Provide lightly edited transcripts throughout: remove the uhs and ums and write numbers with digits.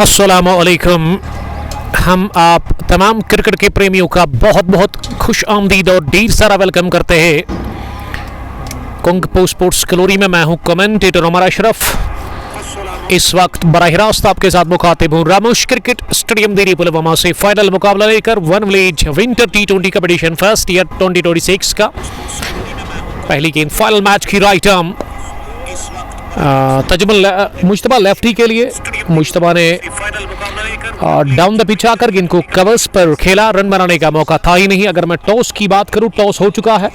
अस्सलामुअलैकुम। हम आप तमाम क्रिकेट के प्रेमियों का बहुत बहुत खुश आमदीद और ढेर सारा वेलकम करते हैं कुंग स्पोर्ट्स कलोरी में। मैं हूं कमेंटेटर उमर अशरफ। इस वक्त बराह रास्त आपके साथ मुखातिब हूं रामोश क्रिकेट स्टेडियम देरी पुलवामा से फाइनल मुकाबला लेकर one village winter T20 competition first year 2026 का पहली गेंद फाइनल मैच की right arm Tajamul Mushtaba lefty के लिए। मुश्तबा ने डाउन द पिच आकर गेंद को कवर्स पर खेला। रन बनाने का मौका था ही नहीं। अगर मैं टॉस की बात करूं, टॉस हो चुका है।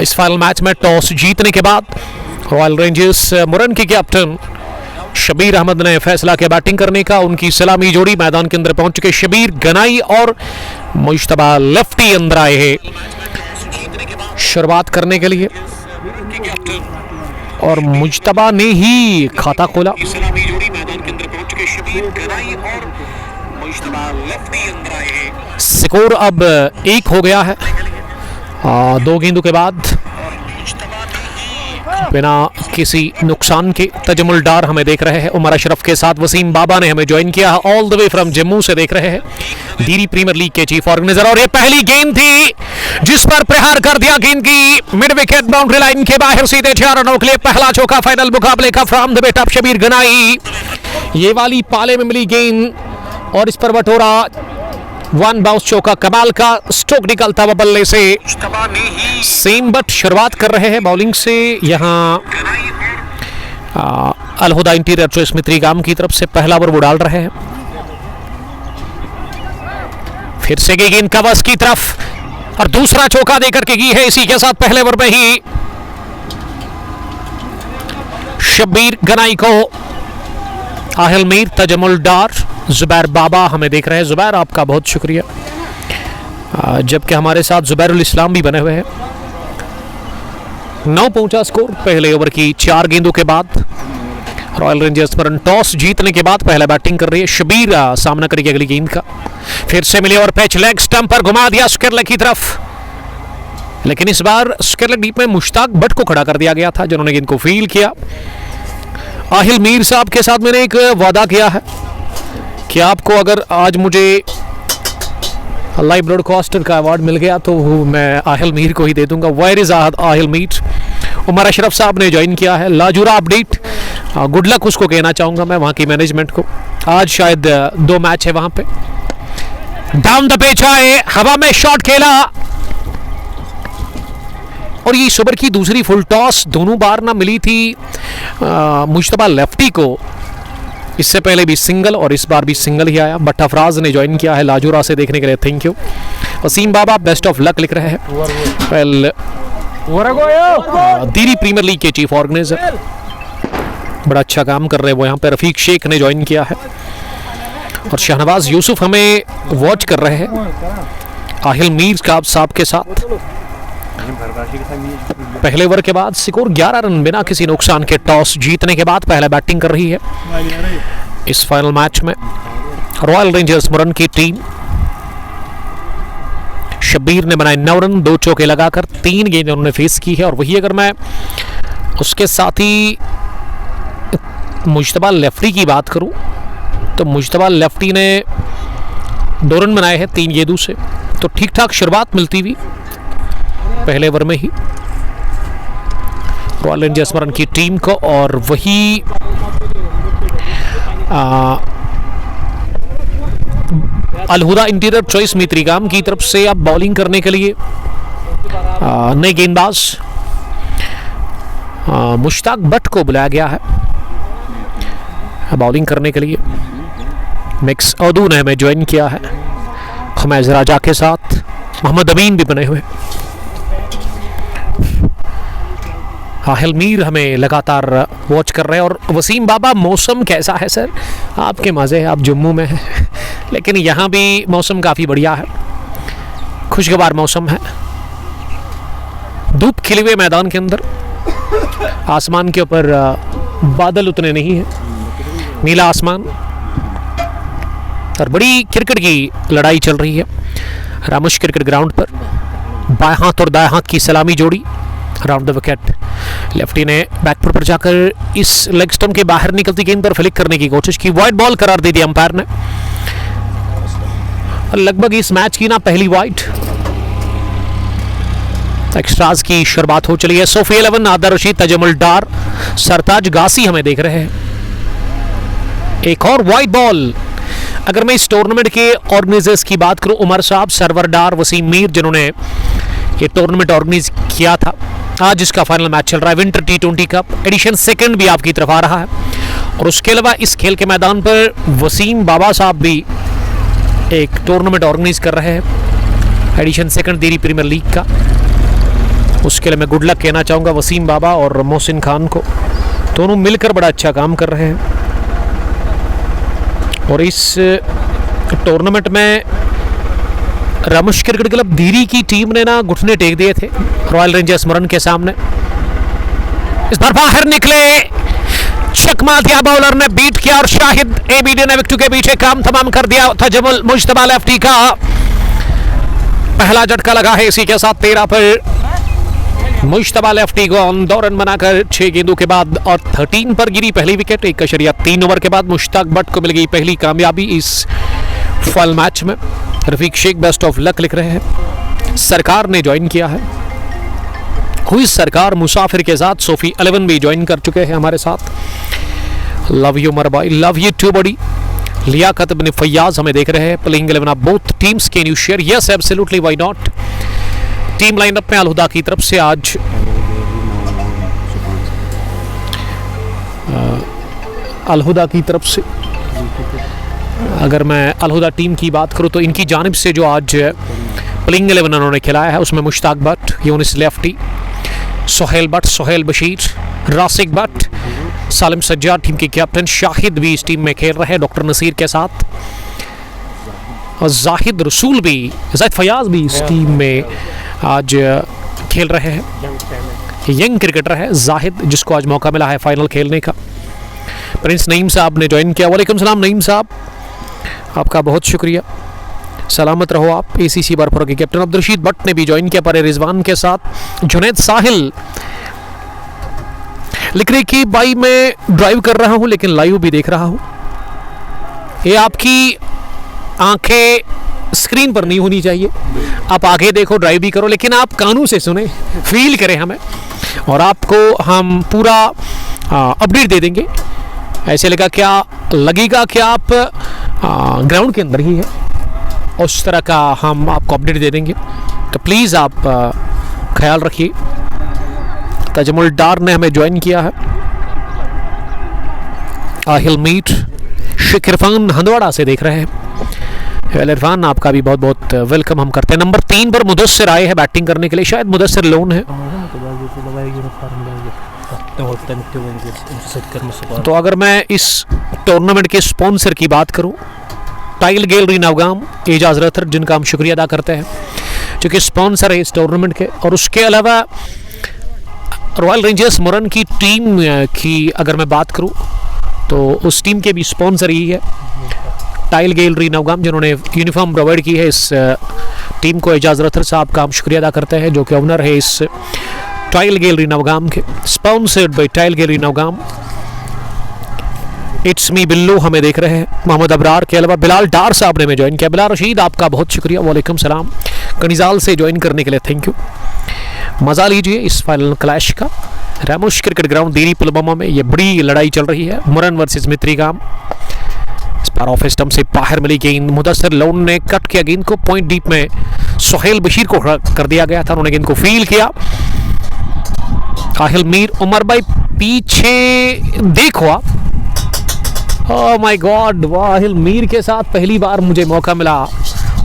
इस फाइनल मैच में टॉस जीतने के बाद रॉयल रेंजर्स मुरन के कैप्टन शबीर अहमद ने फैसला किया बैटिंग करने का। उनकी सलामी जोड़ी मैदान के अंदर पहुंच चुके शबीर गनाई और मुश्तबा लेफ्टी अंदर आए हैं शुरुआत करने के लिए और मुश्तबा ने ही खाता खोला। स्कोर अब 1 हो गया है 2 गेंदों के बाद बिना किसी नुकसान के। तजमुल डार हमें देख रहे हैं उमर अशरफ के साथ। वसीम बाबा ने हमें ज्वाइन किया है all the way from Jammu से देख रहे हैं। दीरी प्रीमियर लीग के चीफ ऑर्गेनाइजर। और ये पहली गेंद थी जिस पर प्रहार कर दिया गेंद की मिड विकेट बाउंड्री लाइन के बाहर सीधे 4 रनों के लिए पहला चौका फाइनल मुकाबले का from the bat of Shabir Ganai. ये वाली पाले में मिली गेंद और इस पर बटोरा 1 बाउंस चौका। कमाल का स्ट्रोक निकलता हुआ बल्ले से। सेम बट शुरुआत कर रहे हैं बॉलिंग से यहाँ अलहुदा इंटीरियर चॉइस मित्री गाम की तरफ से पहला ओवर वो डाल रहे हैं। फिर से गई गेंद कवर्स की तरफ और दूसरा चौका देकर के की है इसी के साथ पहले ओवर में ही शबीर गनाई को। आहिल मीर, तजमुल डार, जुबैर बाबा हमें देख रहे हैं। जुबैर आपका बहुत शुक्रिया। जबकि हमारे साथ जुबैरुल इस्लाम भी बने हुए हैं। 9 पहुंचा स्कोर पहले ओवर की 4 गेंदों के बाद। रॉयल रेंजर्स पर टॉस जीतने के बाद पहला बैटिंग कर रही है शबीर। सामना करेगी अगली गेंद का। फिर से मिले और पैच लेग स्टंप पर घुमा दिया स्क्वायर की तरफ, लेकिन इस बार स्क्वायर डीप में मुश्ताक भट्ट को खड़ा कर दिया गया था जिन्होंने गेंद को फील किया। आहिल मीर साहब के साथ मैंने एक वादा किया है कि आपको अगर आज मुझे लाइव ब्रॉडकास्टर का अवार्ड मिल गया तो मैं आहिल मीर को ही दे दूंगा। Where is Aahil Mir? उमर अशरफ साहब ने ज्वाइन किया है। लाजुरा अपडेट, गुड लक उसको कहना चाहूंगा मैं वहां की मैनेजमेंट को। आज शायद 2 मैच है वहां पे। डाउन द पिच आए, हवा में शॉट खेला और ये इस ओवर की दूसरी फुल टॉस दोनों बार ना मिली थी मुश्तबा लेफ्टी को। इससे पहले भी सिंगल और इस बार भी सिंगल ही आया। बट अफराज ने ज्वाइन किया है लाजूरा से देखने के लिए, thank you. Wasim Baba best of luck लिख रहे हैं। दीरी प्रीमियर लीग के चीफ ऑर्गेनाइजर बड़ा अच्छा काम कर रहे हैं वो यहाँ पे। रफीक शेख ने ज्वाइन किया है और शहनवाज यूसुफ हमें वॉच कर रहे हैं आहिल मीर साहब के साथ। पहले ओवर के बाद स्कोर 11 रन बिना किसी नुकसान के। टॉस जीतने के बाद पहला बैटिंग कर रही है इस फाइनल मैच में रॉयल रेंजर्स मुरन की टीम। शबीर ने बनाए 9 रन, 2 चौके लगाकर 3 गेंदें उन्होंने फेस की है। और वही अगर मैं उसके साथ ही मुश्तबा लेफ्टी की बात करूं तो मुश्तबा लेफ्टी ने 2 रन बनाए हैं 3 गेंदों से, तो ठीक ठाक शुरुआत मिलती हुई पहले ओवर में ही रॉयल रेंजर्स मुरन की टीम को। और वही अलहुदा इंटीरियर चॉइस मित्रीगाम की तरफ से अब बॉलिंग करने के लिए नए गेंदबाज मुश्ताक भट्ट को बुलाया गया है बॉलिंग करने के लिए। मिक्स औदू ने हमें ज्वाइन किया है खमैज राजा के साथ। मोहम्मद अमीन भी बने हुए। आहिल मीर हमें लगातार वॉच कर रहे हैं। और वसीम बाबा मौसम कैसा है सर? आपके मज़े हैं, आप जम्मू में हैं लेकिन यहाँ भी मौसम काफ़ी बढ़िया है, खुशगवार मौसम है। धूप खिले हुए मैदान के अंदर, आसमान के ऊपर बादल उतने नहीं हैं, नीला आसमान और बड़ी क्रिकेट की लड़ाई चल रही है रामोश क्रिकेट ग्राउंड पर। बाएं हाथ और दाएं हाथ की सलामी जोड़ी राउंड द विकेट। लेफ्टी ने बैकफुट पर जाकर इस लेग स्टंप के बाहर निकलती गेंद पर फ्लिक करने की कोशिश की, वाइड बॉल करार दे दिया अंपायर ने। लगभग इस मैच की ना पहली वाइड। एक्स्ट्राज की शुरुआत हो चली है। सोफी 11, आदर रशीद, तजमुल डार, सरताज गासी हमें देख रहे हैं। एक और वाइड बॉल। अगर मैं इस टूर्नामेंट के ऑर्गेनाइजर्स की बात करूं, उमर साहब, सरवर डार, वसीम मीर, जिन्होंने ये टूर्नामेंट ऑर्गेनाइज किया था, आज इसका फाइनल मैच चल रहा है। विंटर T20 कप एडिशन 2 भी आपकी तरफ आ रहा है। और उसके अलावा इस खेल के मैदान पर वसीम बाबा साहब भी एक टूर्नामेंट ऑर्गेनाइज कर रहे हैं, एडिशन 2 दिल्ली प्रीमियर लीग का। उसके लिए मैं गुड लक कहना चाहूँगा वसीम बाबा और मोहसिन खान को, दोनों मिलकर बड़ा अच्छा काम कर रहे हैं। और इस टूर्नामेंट में रामोश क्रिकेट क्लब धीरी की टीम ने ना घुटने टेक दिए थे रॉयल रेंजर्स मुरन के सामने। इस बार बाहर निकले, चकमा दिया बॉलर ने, बीट किया और शाहिद एबीडी ने विकेट के पीछे काम तमाम कर दिया। तजमुल मुश्तबा लेफ्टी का पहला झटका लगा है। इसी के साथ 13 पर मुश्तबा लेफ्टी को 2 रन बनाकर 6 गेंदों के बाद और 13 पर गिरी पहली विकेट। 1.3 ओवर के बाद मुश्ताक भट्ट को मिल गई पहली कामयाबी इस फल मैच में। Rafiq Sheikh best of luck लिख रहे हैं। सरकार ने ज्वाइन किया है, हुई सरकार मुसाफिर के साथ। सोफी 11 भी ज्वाइन कर चुके हैं हमारे साथ। लव यू उमर भाई, लव यू टू बड़ी। लियाकत बिन फैयाज हमें देख रहे हैं। Playing 11 of both teams, can you share? Yes absolutely, why not. Team lineup में अलहुदा की तरफ से आज अलहुदा की तरफ से अगर मैं अलहुदा टीम की बात करूं तो इनकी जानिब से जो आज प्लेइंग 11 उन्होंने खिलाया है उसमें मुश्ताक भट्ट, यूनिस लेफ्टी, सोहेल भट्ट, सोहेल बशीर, रासिक भट्ट, सालिम सज्जाद टीम के कैप्टन, शाहिद भी इस टीम में खेल रहे हैं डॉक्टर नसीर के साथ, और जाहिद रसूल भी, जाहिद फयाज भी इस टीम में आज खेल रहे हैं। यंग क्रिकेटर है जाहिद, जिसको आज मौका मिला है फाइनल खेलने का। प्रिंस नईम साहब ने ज्वाइन किया। वालेकुम सलाम नईम साहब, आपका बहुत शुक्रिया, सलामत रहो आप। ACC बरफर के कैप्टन अब्दुल रशीद भट्ट ने भी ज्वाइन किया पर रिजवान के साथ। जुनैद साहिल लिख रहे कि भाई मैं ड्राइव कर रहा हूं लेकिन लाइव भी देख रहा हूं। ये आपकी आंखें स्क्रीन पर नहीं होनी चाहिए, आप आगे देखो, ड्राइव भी करो, लेकिन आप कानों से सुने, फील करें हमें, और आपको हम पूरा अपडेट दे देंगे। ऐसे लगेगा कि आप ग्राउंड के अंदर ही है, उस तरह का हम आपको अपडेट दे देंगे। तो प्लीज़ आप ख्याल रखिए। तजमुल डार ने हमें ज्वाइन किया है। आहिल मीट, शेख इरफान हंदवाड़ा से देख रहे हैं। इरफान आपका भी बहुत बहुत वेलकम हम करते हैं। नंबर 3 पर मुदस्सिर आए हैं बैटिंग करने के लिए, शायद मुदस्सिर लोन है। तो अगर मैं इस टूर्नामेंट के स्पॉन्सर की बात करूं, टाइल गैलरी नवगाम, एजाज रथर, जिनका हम शुक्रिया अदा करते हैं जो कि स्पॉन्सर है इस टूर्नामेंट के। और उसके अलावा रॉयल रेंजर्स मुरन की टीम की अगर मैं बात करूं तो उस टीम के भी स्पॉन्सर ही है टाइल गैलरी नवगाम, जिन्होंने यूनिफॉर्म प्रोवाइड की है इस टीम को। एजाज रथर साहब का हम शुक्रिया अदा करते हैं जो कि ओनर है इस टाइल गैलरी नवगाम के। Sponsored by tile gallery Navgam. It's me Billu हमें देख रहे हैं। मोहम्मद अबरार के अलावा बिलाल डार साहब ने हमें ज्वाइन किया। बिलाल रशीद आपका बहुत शुक्रिया, वालेकुम सलाम। कनिजाल से ज्वाइन करने के लिए थैंक यू। मज़ा लीजिए इस फाइनल क्लैश का। रामोश क्रिकेट ग्राउंड दिरी पुलवामा में ये बड़ी लड़ाई चल रही है, मुरन वर्सेस मित्रीगाम। इस बार ऑफ स्टंप से बाहर मिली गेंद, मुदस्सिर लोन ने कट किया गेंद को, पॉइंट डीप में सोहेल बशीर को कर दिया गया था, उन्होंने गेंद को फील किया। आहिल मीर, उमर भाई पीछे देखो आप। ओह माय गॉड, वाहिल मीर के साथ पहली बार मुझे मौका मिला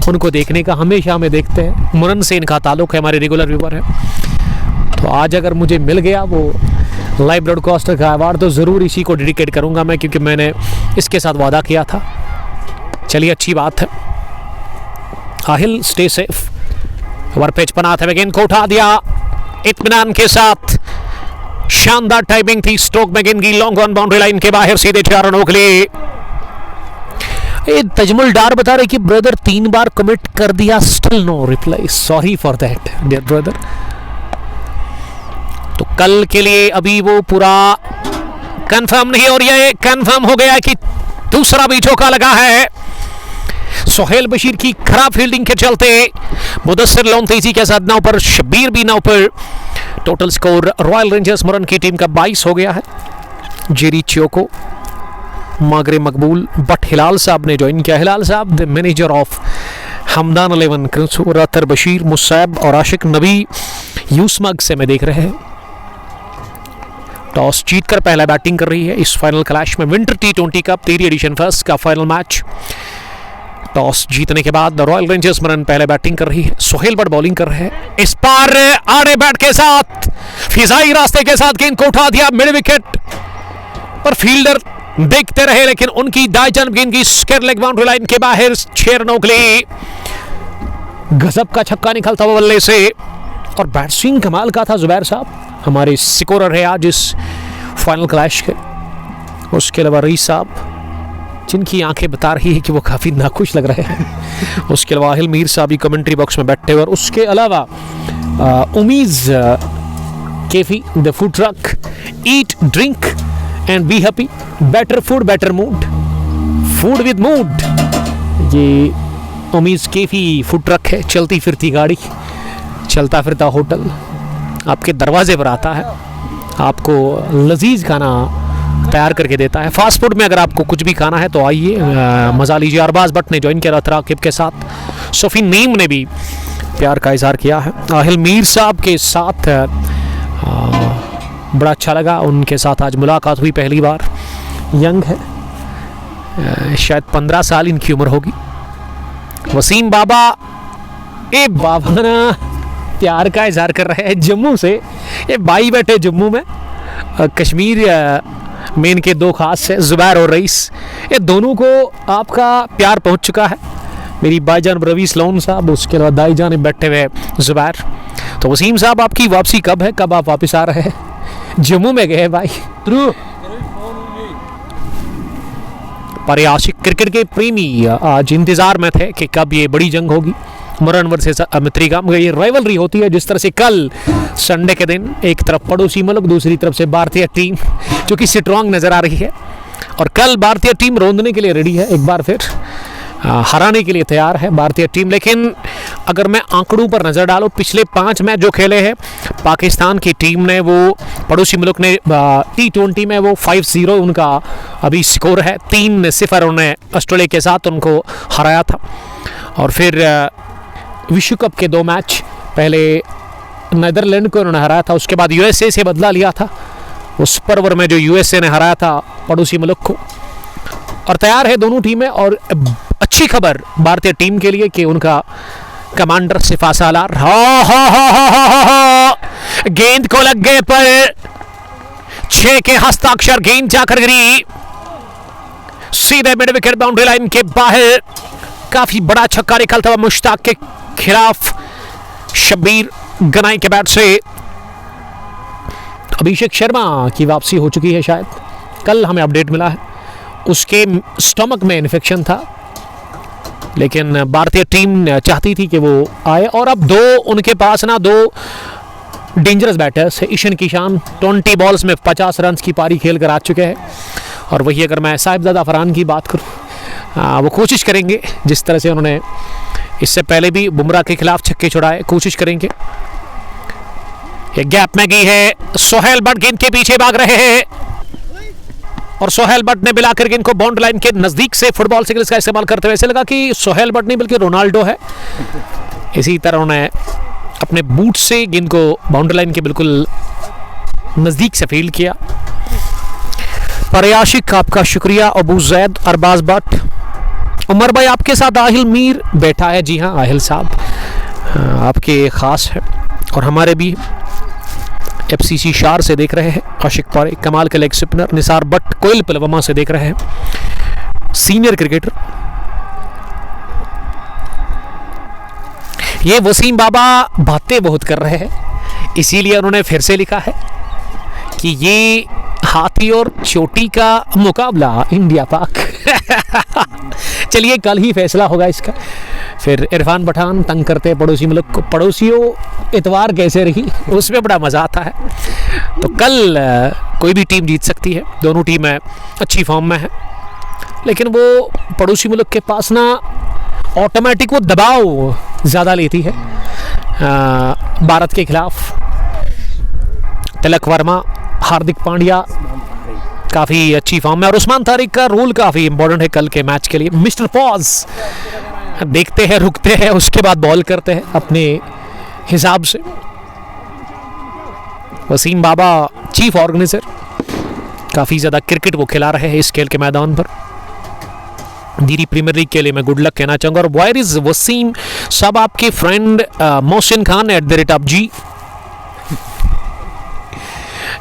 उनको देखने का। हमेशा हमें देखते हैं, मुरन से इनका ताल्लुक है, हमारे रेगुलर व्यूवर है। तो आज अगर मुझे मिल गया वो लाइव ब्रॉडकास्टर का अवार्ड तो ज़रूर इसी को डेडिकेट करूंगा मैं, क्योंकि मैंने इसके साथ वादा किया था। चलिए अच्छी बात है। Aahil stay safe. Over pitch पर हाथ में गेंद को उठा दिया इत्मीनान के साथ। शानदार टाइमिंग थी, स्ट्रोक में गेंद की लॉन्ग ऑन बाउंड्री लाइन के बाहर, सीधे 4 रनों के लिए। तजमुल डार बता रहे कि ब्रदर 3 बार कमिट कर दिया, still no reply, sorry for that dear brother. तो कल के लिए अभी वो पूरा कंफर्म नहीं, और ये कंफर्म हो गया कि दूसरा भी चौका लगा है। सोहेल बशीर की खराब फील्डिंग के चलते मुदस्सिर लोन तेजी के साथ नाव पर, शबीर भी नाव पर। टोटल स्कोर रॉयल रेंजर्स मुरन की टीम का 22 हो गया है। जेरी चियोको, मागरे मकबूल, बट हिलाल साहब ने ज्वाइन किया। Hilal Sahab the manager of Hamdan 11, रतर बशीर, मुसैब और आशिक नबी यूसमग से मैं देख रहे हैं। टॉस जीतकर पहला बैटिंग कर रही है इस फाइनल क्लैश में। विंटर T20 कप 3री एडिशन फर्स्ट का फाइनल मैच। टॉस जीतने के बाद रॉयल रेंजर्स मरन पहले बैटिंग कर रही है। सोहेल बट बॉलिंग कर रहे हैं। इस पार आड़े बैट के साथ फिजाई रास्ते के साथ गेंद को उठा दिया मिड विकेट पर। फील्डर देखते रहे लेकिन उनकी दाएं जानब गेंद की स्क्वायर लेग बाउंड्री लाइन के बाहर 6 रनों के लिए गजब का छक्का निकलता हुआ बल्ले से। और बैट स्विंग कमाल का था। जुबैर साहब हमारे स्कोरर है आज इस फाइनल क्लैश के। उसके अलावा रईस साहब जिनकी आंखें बता रही है कि वो काफ़ी नाखुश लग रहे हैं। उसके अलावा आहिल मीर साहब भी कमेंट्री बॉक्स में बैठे हुए। और उसके अलावा Umeez cafe the food truck, eat drink and be happy, better food better mood, food with mood. ये उमीज केफी फूड ट्रक है, चलती फिरती गाड़ी, चलता फिरता होटल आपके दरवाजे पर आता है, आपको लजीज खाना तैयार करके देता है। फास्ट फूड में अगर आपको कुछ भी खाना है तो आइए, मज़ा लीजिए। अरबाज भट्ट ने ज्वाइन किया राकिब के साथ। सोफी नीम ने भी प्यार का इजहार किया है। आहिल मीर साहब के साथ बड़ा अच्छा लगा, उनके साथ आज मुलाकात हुई पहली बार। यंग है, शायद 15 साल इनकी उम्र होगी। वसीम बाबा, ए बाबा ना प्यार का इजहार कर रहे हैं जम्मू से। ये भाई बैठे जम्मू में, कश्मीर में इनके 2 खास है, जुबैर और रईस। ये दोनों को आपका प्यार पहुंच चुका है। मेरी भाईजान रवीस लोन साहब, उसके अलावा दाई जान बैठे हुए जुबैर। तो वसीम साहब आपकी वापसी कब है, कब आप वापस आ रहे हैं? जम्मू में गए भाई। पर आशिक क्रिकेट के प्रेमी आज इंतजार में थे कि कब ये बड़ी जंग होगी, मुरन वर्सेस मित्रिगाम। ये राइवलरी होती है जिस तरह से कल संडे के दिन एक तरफ पड़ोसी मुल्क, दूसरी तरफ से भारतीय टीम जो कि स्ट्रांग नजर आ रही है। और कल भारतीय टीम रोंदने के लिए रेडी है, एक बार फिर हराने के लिए तैयार है भारतीय टीम। लेकिन अगर मैं आंकड़ों पर नज़र डालूं, पिछले 5 मैच जो खेले हैं पाकिस्तान की टीम ने, वो पड़ोसी मुल्क ने T20 में वो 5-0 उनका अभी स्कोर है। 3-0 उन्होंने ऑस्ट्रेलिया के साथ उनको हराया था। और फिर विश्व कप के 2 मैच, पहले नीदरलैंड को उन्होंने हराया था, उसके बाद USA से बदला लिया था उस पर्वर में जो USA ने हराया था पड़ोसी मुल्क को। और तैयार है दोनों टीमें। और अच्छी खबर भारतीय टीम के लिए कि उनका कमांडर सिफा सालार गेंद को लग गए पर 6 के हस्ताक्षर, गेंद जाकर गिरी सीधे मिड विकेट बाउंड्री लाइन के बाहर। काफी बड़ा छक्का निकलता हुआ मुश्ताक के खिलाफ शब्बीर गनाई के बैट से। अभिषेक शर्मा की वापसी हो चुकी है शायद, कल हमें अपडेट मिला है। उसके स्टमक में इन्फेक्शन था, लेकिन भारतीय टीम चाहती थी कि वो आए। और अब 2 उनके पास ना 2 डेंजरस बैटर्स है। ईशान किशान 20 बॉल्स में 50 रन की पारी खेल कर आ चुके हैं। और वही अगर मैं साहिबजादा फरहान की बात करूँ, वो कोशिश करेंगे जिस तरह से उन्होंने इससे पहले भी बुमराह के खिलाफ छक्के छुड़ाए, कोशिश करेंगे। ये गैप में गई है, सोहेल बट गेंद के पीछे भाग रहे हैं और सोहेल बट ने मिलाकर गेंद को बाउंड्री लाइन के नजदीक से फुटबॉल सिग्नल्स का इस्तेमाल करते हुए ऐसे लगा कि सोहेल बट नहीं बल्कि रोनाल्डो है। इसी तरह उन्होंने अपने बूट से गेंद को बाउंड्री लाइन के बिल्कुल नजदीक से फील्ड किया। पर आशिक आपका शुक्रिया। अबू जैद, अरबाज भट्ट, उमर भाई आपके साथ आहिल मीर बैठा है। जी हाँ आहिल साहब आपके खास है। और हमारे भी FCC शार से देख रहे हैं आशिक पारे, कमाल के लेग स्पिनर निसार भट्ट कोयल पुलवामा से देख रहे हैं, सीनियर क्रिकेटर। ये वसीम बाबा बातें बहुत कर रहे हैं, इसीलिए उन्होंने फिर से लिखा है कि ये हाथी और चोटी का मुकाबला इंडिया पाक। चलिए कल ही फैसला होगा इसका। फिर इरफान पठान तंग करते हैं पड़ोसी मुल्क को, पड़ोसियों इतवार कैसे रही उसमें बड़ा मज़ा आता है। तो कल कोई भी टीम जीत सकती है, दोनों टीमें अच्छी फॉर्म में है, लेकिन वो पड़ोसी मुल्क के पास ना ऑटोमेटिक वो दबाव ज़्यादा लेती है भारत के खिलाफ। तिलक वर्मा, हार्दिक पांड्या काफ़ी अच्छी फॉर्म में, और उस्मान तारिक का रोल काफ़ी इंपॉर्टेंट है कल के मैच के लिए। मिस्टर पॉज, देखते हैं, रुकते हैं, उसके बाद बॉल करते हैं अपने हिसाब से। वसीम बाबा चीफ ऑर्गेनाइजर, काफ़ी ज़्यादा क्रिकेट वो खिला रहे हैं इस खेल के मैदान पर। दिल्ली प्रीमियर लीग के लिए मैं गुड लक कहना चाहूँगा। और वायर इज वसीम सब आपके friend Mohsin Khan @g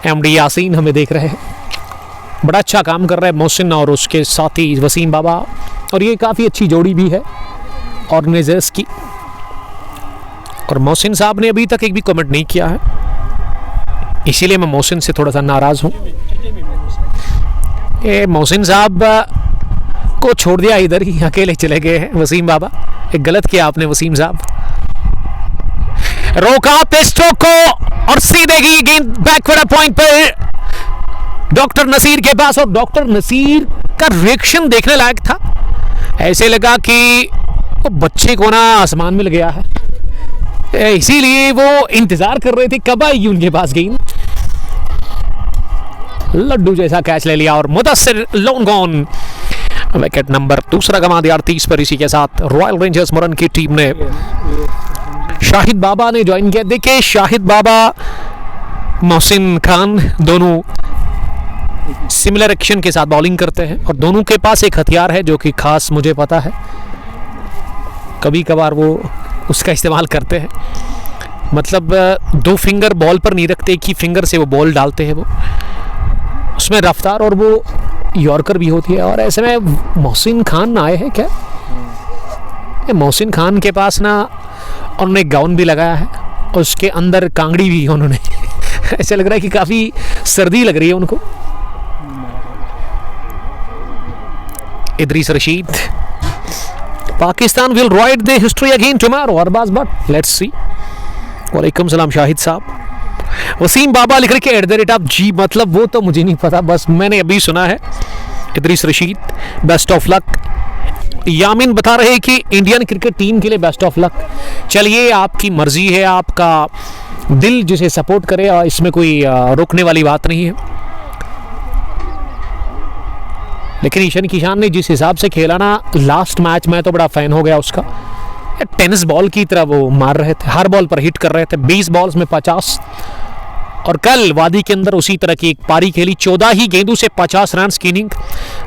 MD Yasin हमें देख रहे हैं, बड़ा अच्छा काम कर रहा है मोहसिन और उसके साथी वसीम बाबा, और ये काफ़ी अच्छी जोड़ी भी है ऑर्गेनाइजर्स की। और मोहसिन साहब ने अभी तक एक भी कमेंट नहीं किया है, इसीलिए मैं मोहसिन से थोड़ा सा नाराज़ हूँ। ये मोहसिन साहब को छोड़ दिया, इधर ही अकेले चले गए हैं वसीम बाबा। एक गलत किया आपने वसीम साहब, रोका स्ट्रोक को और सीधे की गेंद बैकवर्ड पॉइंट पर डॉक्टर नसीर के पास, और डॉक्टर नसीर का रिएक्शन देखने लायक था। ऐसे लगा कि वो बच्चे को ना आसमान में लग गया है, इसीलिए वो इंतजार कर रहे थे कब आएगी उनके पास गेंद। लड्डू जैसा कैच ले लिया और Mudassir long on, wicket number दूसरा गंवा दिया 38 पर। इसी के साथ रॉयल रेंजर्स मुरन की टीम ने शाहिद बाबा ने ज्वाइन किया। देखिए शाहिद बाबा, मोहसिन खान दोनों सिमिलर एक्शन के साथ बॉलिंग करते हैं, और दोनों के पास एक हथियार है जो कि खास मुझे पता है, कभी कभार वो उसका इस्तेमाल करते हैं। मतलब दो फिंगर बॉल पर नहीं रखते, एक ही फिंगर से वो बॉल डालते हैं, वो उसमें रफ्तार और वो यॉर्कर भी होती है। और ऐसे में मोहसिन खान आए हैं क्या, मोहसिन खान के पास ना उन्होंने गाउन भी लगाया है और उसके अंदर कांगड़ी भी उन्होंने ऐसा लग रहा है कि काफ़ी सर्दी लग रही है उनको। Idrees Rashid, Pakistan will write the history again tomorrow, Arbaz but let's see. वालेकुम सलाम शाहिद साहब। वसीम बाबा लिख रहे के @g, मतलब वो तो मुझे नहीं पता, बस मैंने अभी सुना है। Idris Rashid, best of luck. Yamin बता रहे हैं कि इंडियन क्रिकेट टीम के लिए बेस्ट ऑफ लक। चलिए आपकी मर्जी है, आपका दिल जिसे सपोर्ट करे, और इसमें कोई रोकने वाली बात नहीं है। लेकिन ईशान किशान ने जिस हिसाब से खेला ना लास्ट मैच में, तो बड़ा फैन हो गया उसका। टेनिस बॉल की तरह वो मार रहे थे, हर बॉल पर हिट कर रहे थे, 20 बॉल्स में 50। और कल वादी के अंदर उसी तरह की एक पारी खेली, 14 ही गेंदों से 50 रन की inning.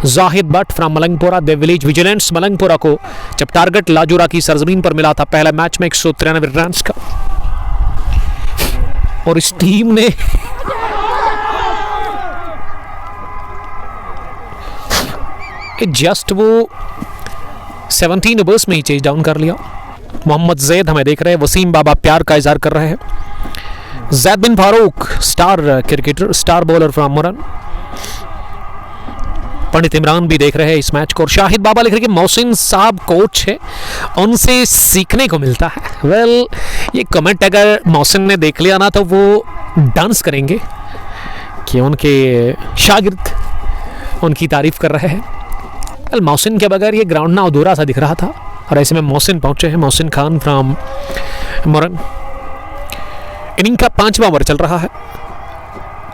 Zahid Butt from Malangpura, the village vigilance Malangpura को जब टारगेट लाजोरा की सरजमीन पर मिला था पहला मैच में 193 रन का, और इस टीम ने जस्ट वो 17 ओवर्स में ही चेज डाउन कर लिया। मोहम्मद जैद हमें देख रहे हैं, वसीम बाबा प्यार का इजहार कर रहे हैं। Zaid Bin Farooq, star cricketer, star bowler from Muran. Pandit Imran भी देख रहे हैं इस मैच को। और शाहिद बाबा लिख रहे हैं कि मोहसिन साहब कोच है, उनसे सीखने को मिलता है। वेल, ये कमेंट अगर मोहसिन ने देख लिया ना तो वो डांस करेंगे कि उनके शागिर्द उनकी तारीफ कर रहे हैं। वेल, मोहसिन के बगैर ये ग्राउंड ना अधूरा सा दिख रहा था, और ऐसे में मोहसिन पहुंचे हैं, मोहसिन खान फ्रॉम मुरन। इनिंग का 5वां ओवर चल रहा है।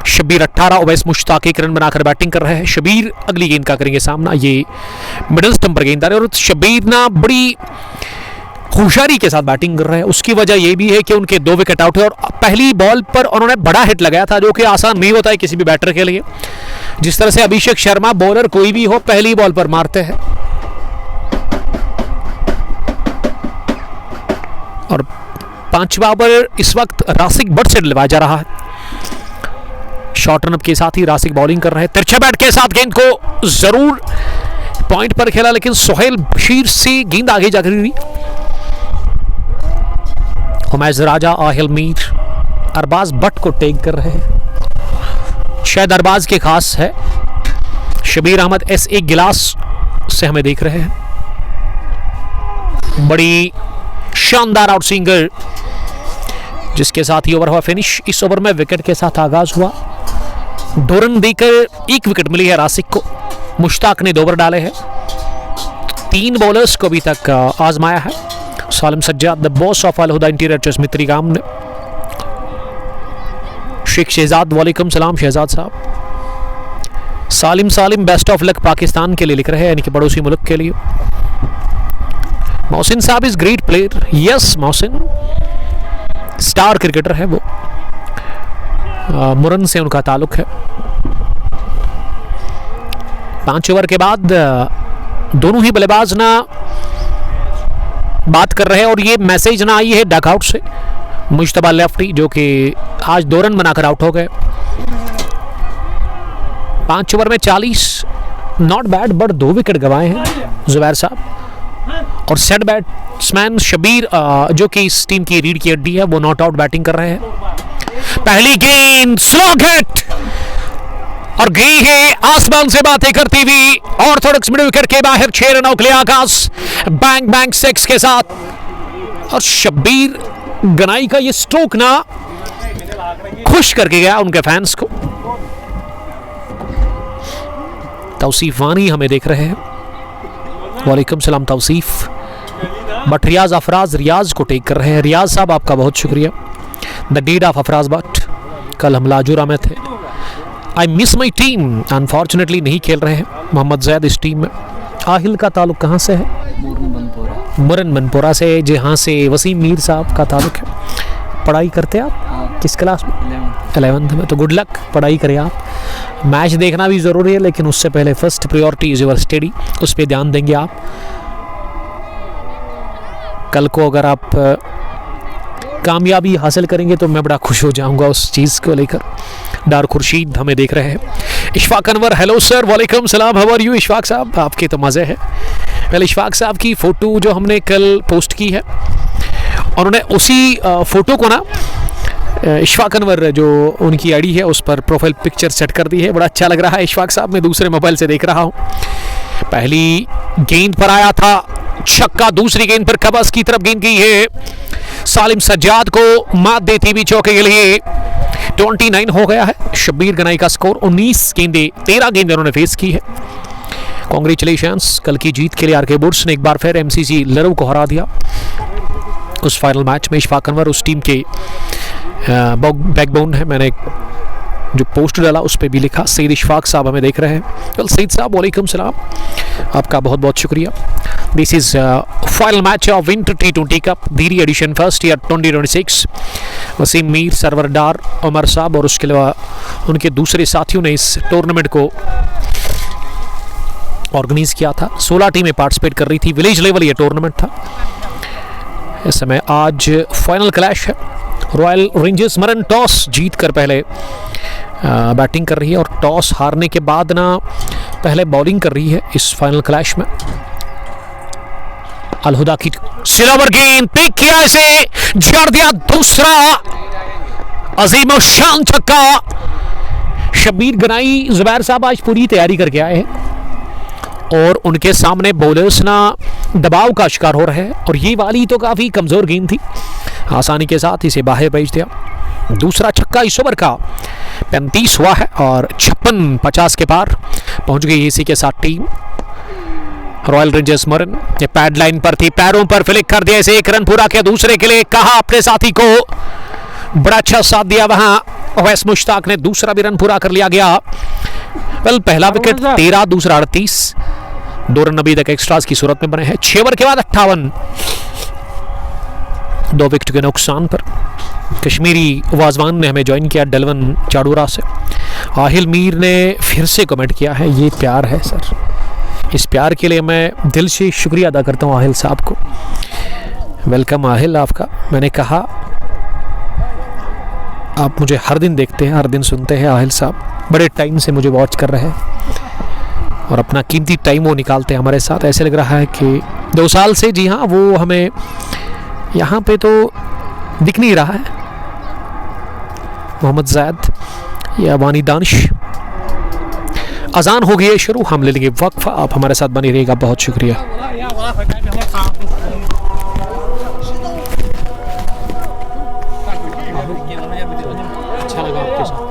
शबीर 18, ओवैस मुश्ताक 1 रन बनाकर बैटिंग कर रहे हैं। शबीर अगली गेंद का करेंगे सामना, ये मिडिल स्टंप पर गेंद आ रही है, और शबीर ना बड़ी होशियारी के साथ बैटिंग कर रहे हैं। उसकी वजह यह भी है कि उनके 2 विकेट आउट है, और पहली बॉल पर उन्होंने बड़ा हिट लगाया था, जो कि आसान नहीं होता है किसी भी बैटर के लिए। जिस तरह से अभिषेक शर्मा बॉलर कोई भी हो पहली बॉल पर मारते हैं, और 5वां ओवर इस वक्त रासिक बट से डलवाया जा रहा है। शॉर्ट रन के साथ ही रासिक बॉलिंग कर रहे हैं, तिरछे बैट के साथ गेंद को जरूर पॉइंट पर खेला, लेकिन सोहेल बशीर से गेंद आगे जाकर हुई। हुमैज राजा, आहिल मीर, अरबाज बट को टेक कर रहे हैं। शायद अरबाज के खास है। शबीर अहमद एस एक गिलास से हमें देख रहे हैं। बड़ी शानदार आउट स्विंगर जिसके साथ ही ओवर हुआ फिनिश। इस ओवर में विकेट के साथ आगाज हुआ। डोरन देकर 1 विकेट मिली है रासिक को। मुश्ताक ने 2 ओवर डाले हैं। 3 बॉलर्स को अभी तक आजमाया है। Salim Sajjad the boss of Alhuda interior चेस मित्री गाम ने। शेख शहजाद वालेकुम सलाम Shahzad Sahab. Salim best of luck Pakistan के लिए लिख रहे हैं, यानी कि पड़ोसी मुल्क के लिए। मोहसिन साहब is great player. Yes Mohsin star cricketer है वो। मुरन से उनका ताल्लुक है। 5 ओवर के बाद दोनों ही बल्लेबाज ना बात कर रहे हैं और ये मैसेज ना आई है डकआउट से। मुश्तबा लेफ्टी जो कि आज 2 रन बनाकर आउट हो गए। 5 ओवर में 40 नॉट बैड बट 2 विकेट गंवाए हैं जुबैर साहब। और सेट बैट्समैन शबीर जो कि इस टीम की रीढ़ की हड्डी है वो नॉट आउट बैटिंग कर रहे हैं। पहली गेंद स्लो हिट और गई है आसमान से बातें करती हुई। ऑर्थोडॉक्स मिड विकेट के बाहर 6 रनों के लिए आकाश बैंग बैंग 6 के साथ। और शब्बीर गनाई का ये स्ट्रोक ना खुश करके गया उनके फैंस को। तौसीफ वानी हमें देख रहे हैं। वालेकुम सलाम तौसीफ। बट रियाज अफराज रियाज को टेक कर रहे हैं। रियाज साहब आपका बहुत शुक्रिया। The deed of Afraz but कल हम लाजूरा में थे। I miss my team unfortunately नहीं खेल रहे हैं मोहम्मद जैद इस टीम में। आहिल का ताल्लुक कहाँ से है? मुरन बनपोरा से, जहाँ से वसीम मीर साहब का ताल्लुक है। पढ़ाई करते हैं आप? किस क्लास में? 11th में। तो गुड लक, पढ़ाई करें आप। मैच देखना भी ज़रूरी है लेकिन उससे पहले first priority is your study, उस पर ध्यान देंगे आप। कल को अगर आप कामयाबी हासिल करेंगे तो मैं बड़ा खुश हो जाऊंगा उस चीज़ को लेकर। डार खुर्शीद हमें देख रहे हैं। इशफाक अनवर हेलो सर वालेकुम सलाम हाउ आर यू इशफाक साहब। आपके तो मज़े हैं। वेल इशफाक साहब की फ़ोटो जो हमने कल पोस्ट की है और उन्हें उसी फ़ोटो को ना इशफाक अनवर जो उनकी आईडी है उस पर प्रोफाइल पिक्चर सेट कर दी है। बड़ा अच्छा लग रहा है इशफाक साहब, मैं दूसरे मोबाइल से देख रहा हूँ। पहली गेंद पर आया था छक्का, दूसरी गेंद पर कबस की तरफ गेंद गई है। सालिम सज्जाद को मात देती हुई चौके के लिए 29 हो गया है। शब्बीर गनाई का स्कोर 19 गेंदे 13 गेंदें उन्होंने फेस की है। कॉन्ग्रेचुलेशंस कल की जीत के लिए आरके बुल्स ने एक बार फिर एमसीसी लरव को हरा दिया उस फाइनल मैच में। इशफाक अनवर उस टीम के बैकबोन है। मैंने जो पोस्ट डाला उस पर भी लिखा। सईद इशफाक साहब हमें देख रहे हैं। वेल सईद साहब वालेकुम सलाम, आपका बहुत बहुत शुक्रिया। This is final match of winter T20 cup third edition first year 2026। Wasim Mir, Sarwar Dar, Umar Sahab और उसके अलावा उनके दूसरे साथियों ने इस टूर्नामेंट को ऑर्गेनाइज किया था। 16 टीमें पार्टिसिपेट कर रही थी। विलेज लेवल ये टूर्नामेंट था। इस समय आज फाइनल क्लैश है। रॉयल रेंजर्स मरन टॉस जीत कर पहले बैटिंग कर रही है और टॉस हारने के बाद ना पहले बॉलिंग कर रही है इस फाइनल क्लैश में। अलहुदा की सिल्वर गेंद पिक किया, इसे जड़ दिया दूसरा अजीम शान छक्का। शब्बीर गनाई जुबैर साहब आज पूरी तैयारी करके आए हैं और उनके सामने बॉलर्स ना दबाव का शिकार हो रहे हैं और ये वाली तो काफ़ी कमज़ोर गेंद थी, आसानी के साथ इसे बाहर भेज दिया। दूसरा छक्का इस ओवर का 35 हुआ है और 56-50 के पार पहुंच गई इसी के साथ टीम। रॉयल रेंजर्स मरन ये पैड लाइन पर थी, पैरों पर फ्लिक कर दिया, इसे 1 रन पूरा किया। दूसरे के लिए कहा अपने साथी को, बड़ा अच्छा साथ दिया वहां अवैस मुश्ताक ने। दूसरा भी रन पूरा कर लिया गया। वेल पहला विकेट 13, दूसरा 38, 2 रन अभी तक एक्स्ट्रास की सूरत में बने हैं। 6 ओवर के बाद 58, 2 विकेट के नुकसान पर। कश्मीरी वाजवान ने हमें ज्वाइन किया डलवन चाड़ूरा से। आहिल मीर ने फिर से कमेंट किया है, ये प्यार है सर। इस प्यार के लिए मैं दिल से शुक्रिया अदा करता हूँ आहिल साहब को। वेलकम आहिल आपका। मैंने कहा आप मुझे हर दिन देखते हैं, हर दिन सुनते हैं। आहिल साहब बड़े टाइम से मुझे वॉच कर रहे हैं और अपना कीमती टाइम वो निकालते हैं हमारे साथ। ऐसे लग रहा है कि 2 साल से, जी हाँ, वो हमें यहाँ पे तो दिख नहीं रहा है। मोहम्मद जैद या वानी दानिश। अजान हो गई है शुरू, हम ले लेंगे वक्फ। आप हमारे साथ बने रहिएगा, बहुत शुक्रिया। अच्छा लगा आपके साथ।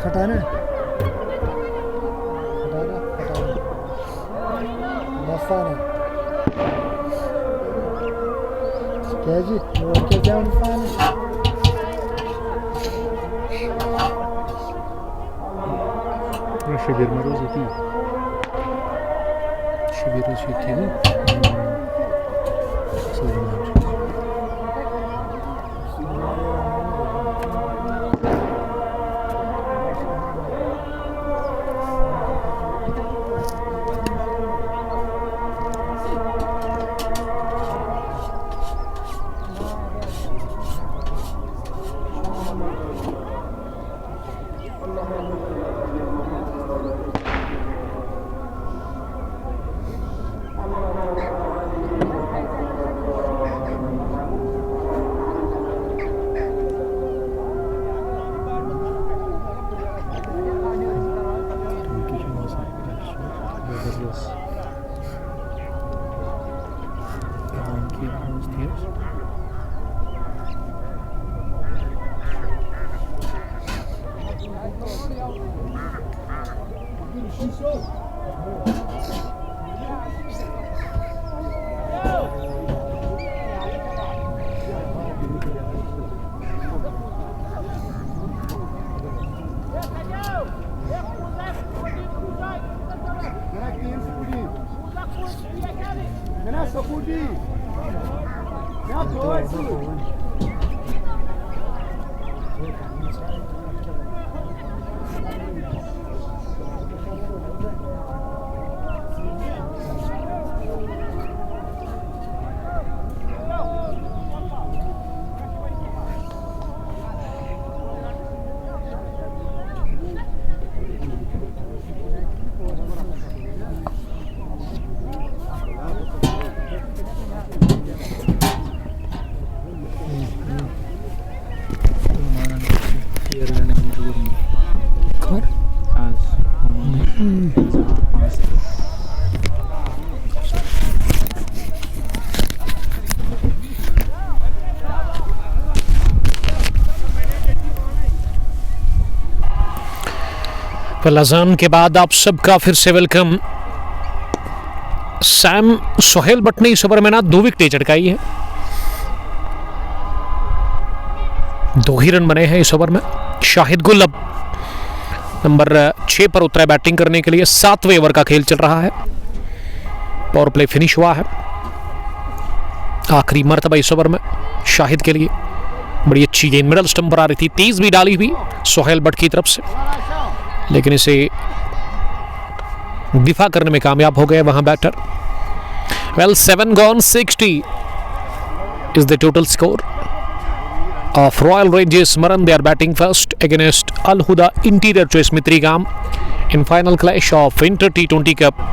खटाना क्या जी क्या शिविर में रोज होती शिविर रोज होती है अजान के बाद आप सबका फिर से वेलकम। सैम सोहेल बट ने इस ओवर में ना 2 विकेटें चटकाई है, 2 ही रन बने हैं इस ओवर में। शाहिद गुल अब नंबर 6 पर उतरा बैटिंग करने के लिए। 7वें ओवर का खेल चल रहा है, पावर प्ले फिनिश हुआ है। आखिरी मर्तबा इस ओवर में शाहिद के लिए बड़ी अच्छी गेंद मिडल स्टंप पर आ रही थी, तेज भी डाली हुई सोहेल बट की तरफ से, लेकिन इसे दिफा करने में कामयाब हो गए वहां batter. Well 7 gone 60 is the total score of Royal Rangers Maran. They are batting first against Al Huda Interior Choice Mitrigam in final clash of Inter T20 Cup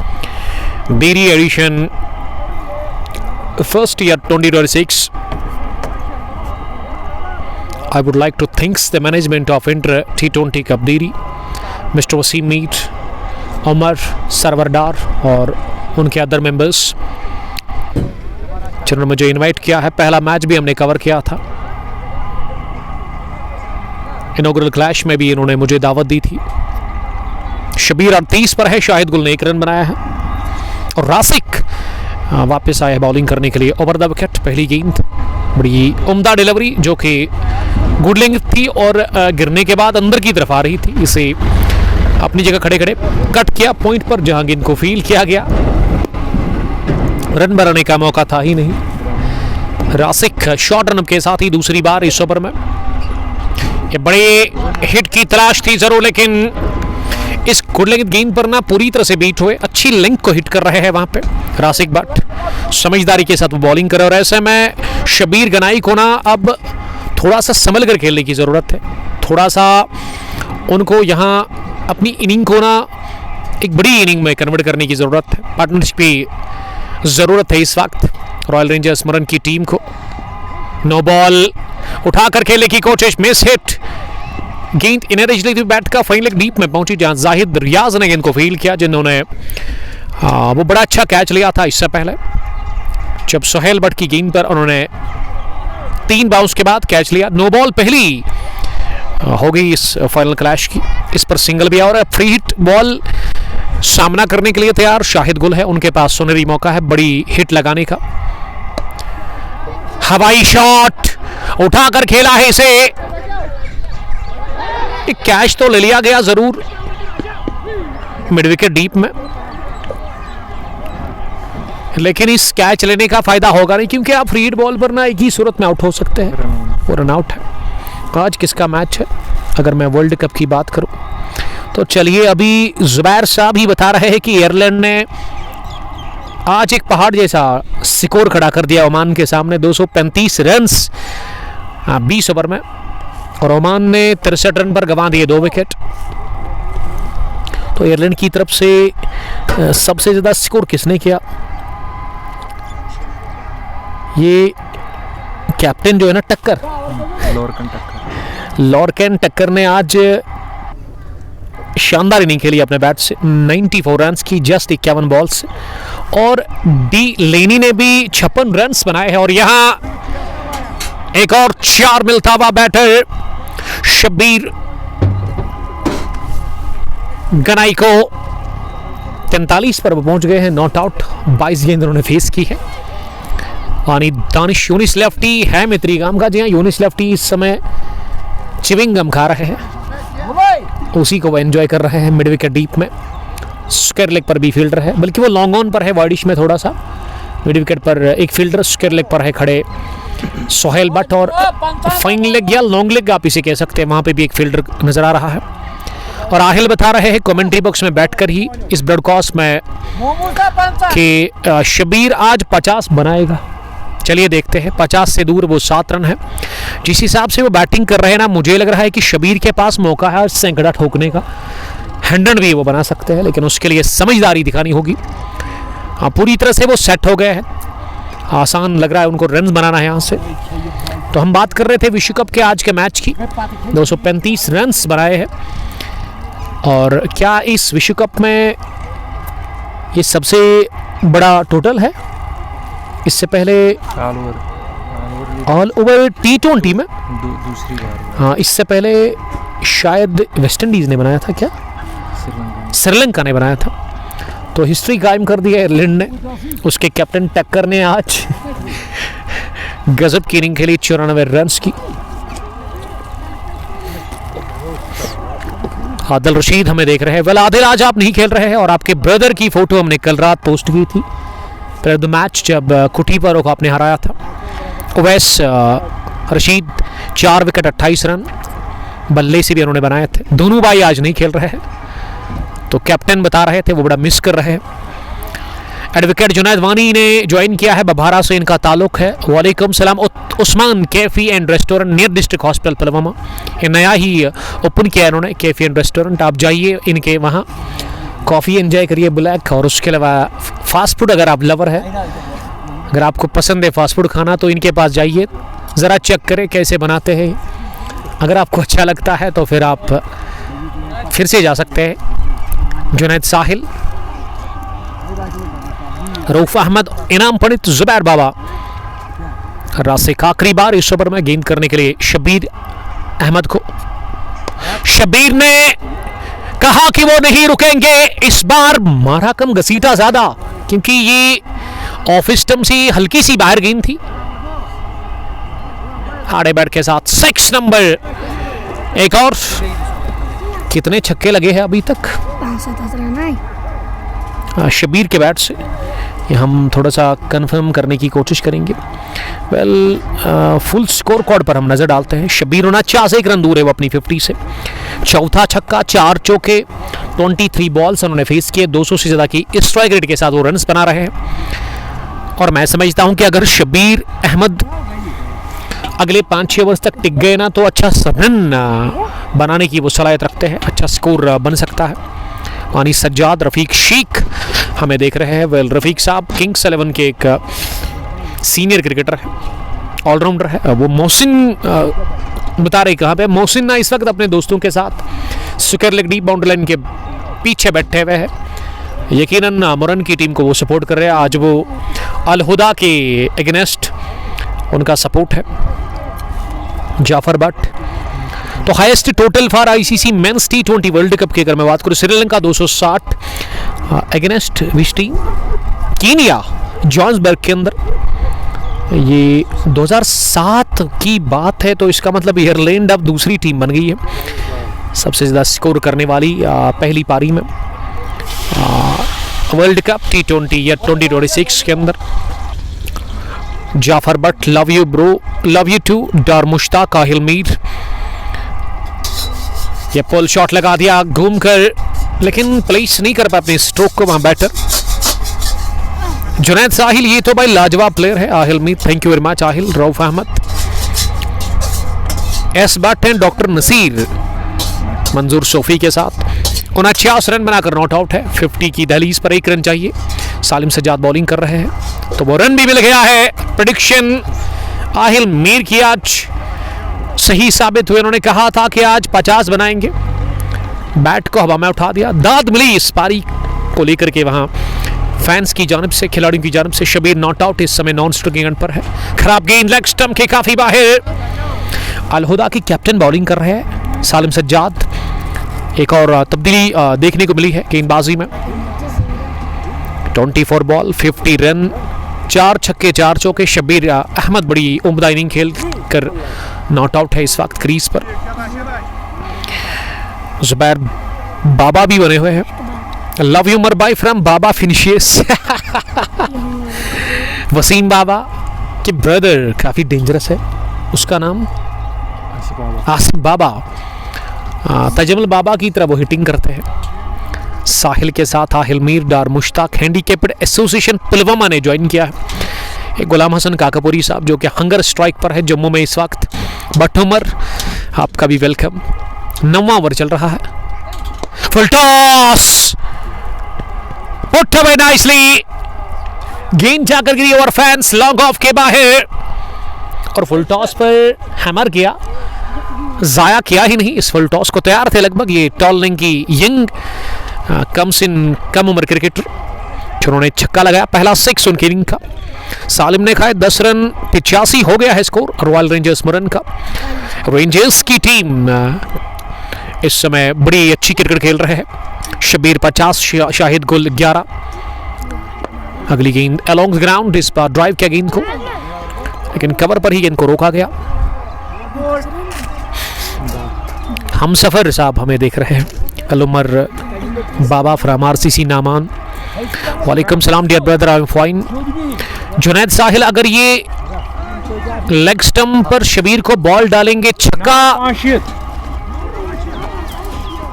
Diri edition first year 2026. I would like to thank the management of Inter T20 Cup Diri, Mr. Wasim Meet, Omar Sarwardar और उनके other members जिन्होंने मुझे invite किया है। पहला match भी हमने cover किया था, इनॉग्रल क्लैश में भी इन्होंने मुझे दावत दी थी। शबीर 38 पर है, शाहिद गुल ने 1 रन बनाया है और रासिक वापस आया है बॉलिंग करने के लिए। ओवर द विकेट पहली गेंद, बड़ी उम्दा डिलीवरी जो कि गुड लेंथ थी और गिरने के बाद अंदर की तरफ आ रही थी। इसे अपनी जगह खड़े खड़े कट किया पॉइंट पर, जहां गेंद को फील किया गया। रन बनाने का मौका था ही नहीं। रासिक शॉर्ट रन के साथ ही दूसरी बार इस ओवर में। ये बड़े हिट की तलाश थी जरूर, लेकिन इस गुड लेंथ गेंद पर ना पूरी तरह से बीट हुए। अच्छी लेंथ को हिट कर रहे हैं वहां पे रासिक बट, समझदारी के साथ वो बॉलिंग कर रहे। और ऐसे में शबीर गनाई को ना अब थोड़ा सा संभल कर खेलने की ज़रूरत है। थोड़ा सा उनको यहाँ अपनी इनिंग को ना एक बड़ी इनिंग में कन्वर्ट करने की ज़रूरत है। पार्टनरशिप की ज़रूरत है इस वक्त रॉयल रेंजर्स मरन की टीम को। नो बॉल उठाकर खेलने की कोशिश, मिस हिट। गेंद इनएरिजली बैट का फाइन लेग डीप में पहुंची, जहां जाहिद रियाज ने गेंद को फील किया, जिन्होंने वो बड़ा अच्छा कैच लिया था इससे पहले, जब सोहेल बट की गेंद पर उन्होंने 3 बाउंस के बाद कैच लिया। नो बॉल पहली हो गई इस फाइनल क्लैश की। इस पर सिंगल भी और फ्री हिट बॉल सामना करने के लिए तैयार शाहिद गुल है, उनके पास सुनहरी मौका है बड़ी हिट लगाने का। हवाई शॉट उठाकर खेला है इसे, एक कैच तो ले लिया गया जरूर मिड विकेट डीप में, लेकिन इस कैच लेने का फायदा होगा नहीं, क्योंकि आप फ्री हिट बॉल पर ना एक ही सूरत में आउट हो सकते हैं, वो रन आउट है। आज किसका मैच है अगर मैं वर्ल्ड कप की बात करूं तो चलिए, अभी जुबैर साहब ही बता रहे हैं कि आयरलैंड ने आज एक पहाड़ जैसा स्कोर खड़ा कर दिया ओमान के सामने। 235 रन्स 20 ओवर में, और ओमान ने 63 रन पर गंवा दिए 2 विकेट। तो आयरलैंड की तरफ से सबसे ज्यादा स्कोर किसने किया? ये कैप्टन जो है ना टक्कर, लॉर्कन टक्कर ने आज शानदार इनिंग खेली अपने बैट से। 94 रन्स की जस्ट 51 बॉल्स, और डी लेनी ने भी 56 रन्स बनाए हैं। और यहां एक और 4 मिलता हुआ बैटर शब्बीर गनाई को 43 पर पहुंच गए हैं नॉट आउट। 22 गेंद उन्होंने फेस की है। यानी दानिश यूनिस लेफ्टी है मित्रीगाम का, जी हाँ यूनिस लेफ्टी इस समय चिविंगम खा रहे हैं, उसी को वो एंजॉय कर रहे हैं मिड विकेट डीप में। स्क्वायर लेग पर भी फील्डर है, बल्कि वो लॉन्ग ऑन पर है वाइडिश में थोड़ा सा। मिड विकेट पर एक फील्डर स्क्वायर लेग पर है खड़े सोहेल बट, और फाइन लेग या लॉन्ग लेग आप इसे कह सकते हैं, वहां पे भी एक फील्डर नजर आ रहा है। और आहिल बता रहे हैं कमेंट्री बॉक्स में बैठकर ही इस ब्रॉडकास्ट में कि शबीर आज 50 बनाएगा। चलिए देखते हैं, 50 से दूर वो 7 रन है। जिस हिसाब से वो बैटिंग कर रहे हैं ना, मुझे लग रहा है कि शबीर के पास मौका है सैकड़ा ठोकने का। 100 भी वो बना सकते हैं, लेकिन उसके लिए समझदारी दिखानी होगी। हाँ, पूरी तरह से वो सेट हो गए हैं, आसान लग रहा है उनको रन बनाना है यहाँ से। तो हम बात कर रहे थे विश्व कप के आज के मैच की। 235 रन बनाए हैं, और क्या इस विश्व कप में ये सबसे बड़ा टोटल है? इससे पहले ऑल ओवर T20 में दूसरी बार। हाँ, इससे पहले शायद वेस्ट इंडीज ने बनाया था क्या? श्रीलंका ने बनाया था। तो हिस्ट्री कायम कर दी है आयरलैंड ने। उसके कैप्टन टक्कर ने आज गजब की इनिंग खेली, 94 रन्स की। आदिल रशीद हमें देख रहे हैं। वेल आदिल, आज आप नहीं खेल रहे हैं और आपके ब्रदर की फोटो हमने कल रात पोस्ट की थी प्लेयर ऑफ द मैच, जब कुटी पर को आपने हराया था। ओवैस रशीद 4 विकेट 28 रन बल्ले से भी उन्होंने बनाए थे। दोनों भाई आज नहीं खेल रहे हैं, तो कैप्टन बता रहे थे वो बड़ा मिस कर रहे हैं। एडवोकेट जुनैद वानी ने ज्वाइन किया है, बभारा से इनका ताल्लुक है। वालेकुम सलाम। Usman Kaifi and restaurant near district hospital Pulwama, ये नया ही ओपन किया है इन्होंने, कैफी एंड रेस्टोरेंट। आप जाइए इनके वहाँ, कॉफ़ी एंजॉय करिए ब्लैक। और उसके अलावा फास्ट फूड, अगर आप लवर है, अगर आपको पसंद है फास्ट फूड खाना, तो इनके पास जाइए, ज़रा चेक करें कैसे बनाते हैं। अगर आपको अच्छा लगता है तो फिर आप फिर से जा सकते हैं। जुनैद साहिल, रऊफ अहमद, इनाम पंडित, जुबैर बाबा। रासिक आखिरी बार इस ओवर में गेंद करने के लिए शबीर अहमद को। शबीर ने कहा कि वो नहीं रुकेंगे, इस बार मारा कम घसीटा ज्यादा, क्योंकि ये ऑफ स्टंप से हल्की सी बाहर गेंद थी। हार्ड बैट के साथ 6 नंबर। एक और, कितने छक्के लगे हैं अभी तक शबीर के बैट से, ये हम थोड़ा सा कंफर्म करने की कोशिश करेंगे। वेल फुल स्कोर कार्ड पर हम नज़र डालते हैं। शबीर 49 रन दूर है वो अपनी 50 से। चौथा छक्का, 4 चौके, 23 बॉल्स उन्होंने फेस किए, 200 से ज़्यादा की स्ट्राइक रेट के साथ वो रन्स बना रहे हैं। और मैं समझता हूं कि अगर शबीर अहमद अगले 5-6 ओवर्स तक टिक गए ना, तो अच्छा रन बनाने की वो सलाहियत रखते हैं, अच्छा स्कोर बन सकता है। वानी सज्जाद, रफ़ीक शेख हमें देख रहे हैं। वेल रफ़ीक साहब किंग्स 11 के एक सीनियर क्रिकेटर है, ऑलराउंडर है। वो मोहसिन बता रहे कहाँ पे, मोहसिन ना इस वक्त अपने दोस्तों के साथ सुकर लेग डीप बाउंड्री लाइन के पीछे बैठे हुए हैं। यकीनन मुरन की टीम को वो सपोर्ट कर रहे हैं। आज वो अल हुदा के एगेंस्ट उनका सपोर्ट है। जाफर भट्ट। तो highest total for ICC men's T20 world cup की अगर मैं बात करूं, Sri Lanka 260 against which team, Kenya जॉन्सबर्ग के अंदर। ये 2007 की बात है, तो इसका मतलब आयरलैंड अब दूसरी टीम बन गई है सबसे ज़्यादा स्कोर करने वाली पहली पारी में वर्ल्ड कप T20 या 2026 के अंदर। Jafar Bhat, love you bro, love you too. Dar Mushtaq, Kahil Mir, ये पुल शॉट लगा दिया घूमकर, लेकिन प्लेस नहीं कर पाए अपने स्ट्रोक को वहां बैटर। जुनैद साहिल, ये तो भाई लाजवाब प्लेयर है। Aahil Mir, thank you very much Aahil. Rauf Ahmad, S Bhatt and doctor Nasir Manzoor Sofi के साथ 49 रन बनाकर नॉट आउट है। 50 की दहलीज पर 1 रन चाहिए। सालिम सज्जाद बॉलिंग कर रहे हैं, तो वो रन भी मिल गया है। प्रेडिक्शन आहिल मीर की आज सही साबित हुए। उन्होंने कहा था कि आज 50 बनाएंगे, बैट को हवा में उठा दिया। दाद मिली इस पारी को लेकर के वहां फैंस की जानिब से, खिलाड़ियों की जानिब से। शबीर नॉट आउट, इस समय नॉन स्ट्राइकिंग एंड पर है। खराब गेंद लेग स्टंप के काफी बाहर। अल हुदा की कैप्टन बॉलिंग कर रहे हैं, सालिम सज्जाद। एक और तब्दीली देखने को मिली है गेंदबाजी में। 24 बॉल 50 रन, 4 छक्के 4 चौके। शबीर अहमद बड़ी उम्दा इनिंग खेल कर नॉट आउट है इस वक्त क्रीज पर। जुबैर बाबा भी बने हुए हैं। लव यू मरबाई फ्रॉम बाबा फिनिशियस। वसीम बाबा के ब्रदर काफी डेंजरस है, उसका नाम आसिफ बाबा। तजमल बाबा की तरह वो हिटिंग करते हैं। साहिल के साथ आहिल मीर, डार मुश्ताक। हैंडीकैप्ड एसोसिएशन पुलवामा ने ज्वाइन किया है। गुलाम हसन काकापुरी साहब जो कि हंगर स्ट्राइक पर है जम्मू में इस वक्त। बट उमर, आपका भी वेलकम। 9वां ओवर चल रहा है। Full toss, put away nicely, गेंद जाकर गिरी और फैंस लॉन्ग ऑफ के बाहर। और फुल टॉस पर हैमर किया, जाया किया ही नहीं। इस फुल टॉस को तैयार थे लगभग ये टॉलनिंग की यंग कम उम्र क्रिकेटर, जिन्होंने छक्का लगाया। पहला 6 उनकी इनिंग का। सालिम ने खाए 10 रन, 85 हो गया है स्कोर रॉयल रेंजर्स मुरन का। रेंजर्स की टीम इस समय बड़ी अच्छी क्रिकेट खेल रहे हैं। शबीर 50, शाहिद गुल 11। अगली गेंद अलोंग ग्राउंड, इस बार ड्राइव किया गेंद को, लेकिन कवर पर ही गेंद को रोका गया। हम सफर साहब हमें देख रहे हैं, अलउमर बाबा फ्रॉम RCC नामान। वालेकुम सलाम dear brother, I am fine. Junaid Sahil, अगर ये लेग स्टंप पर शबीर को बॉल डालेंगे छक्का,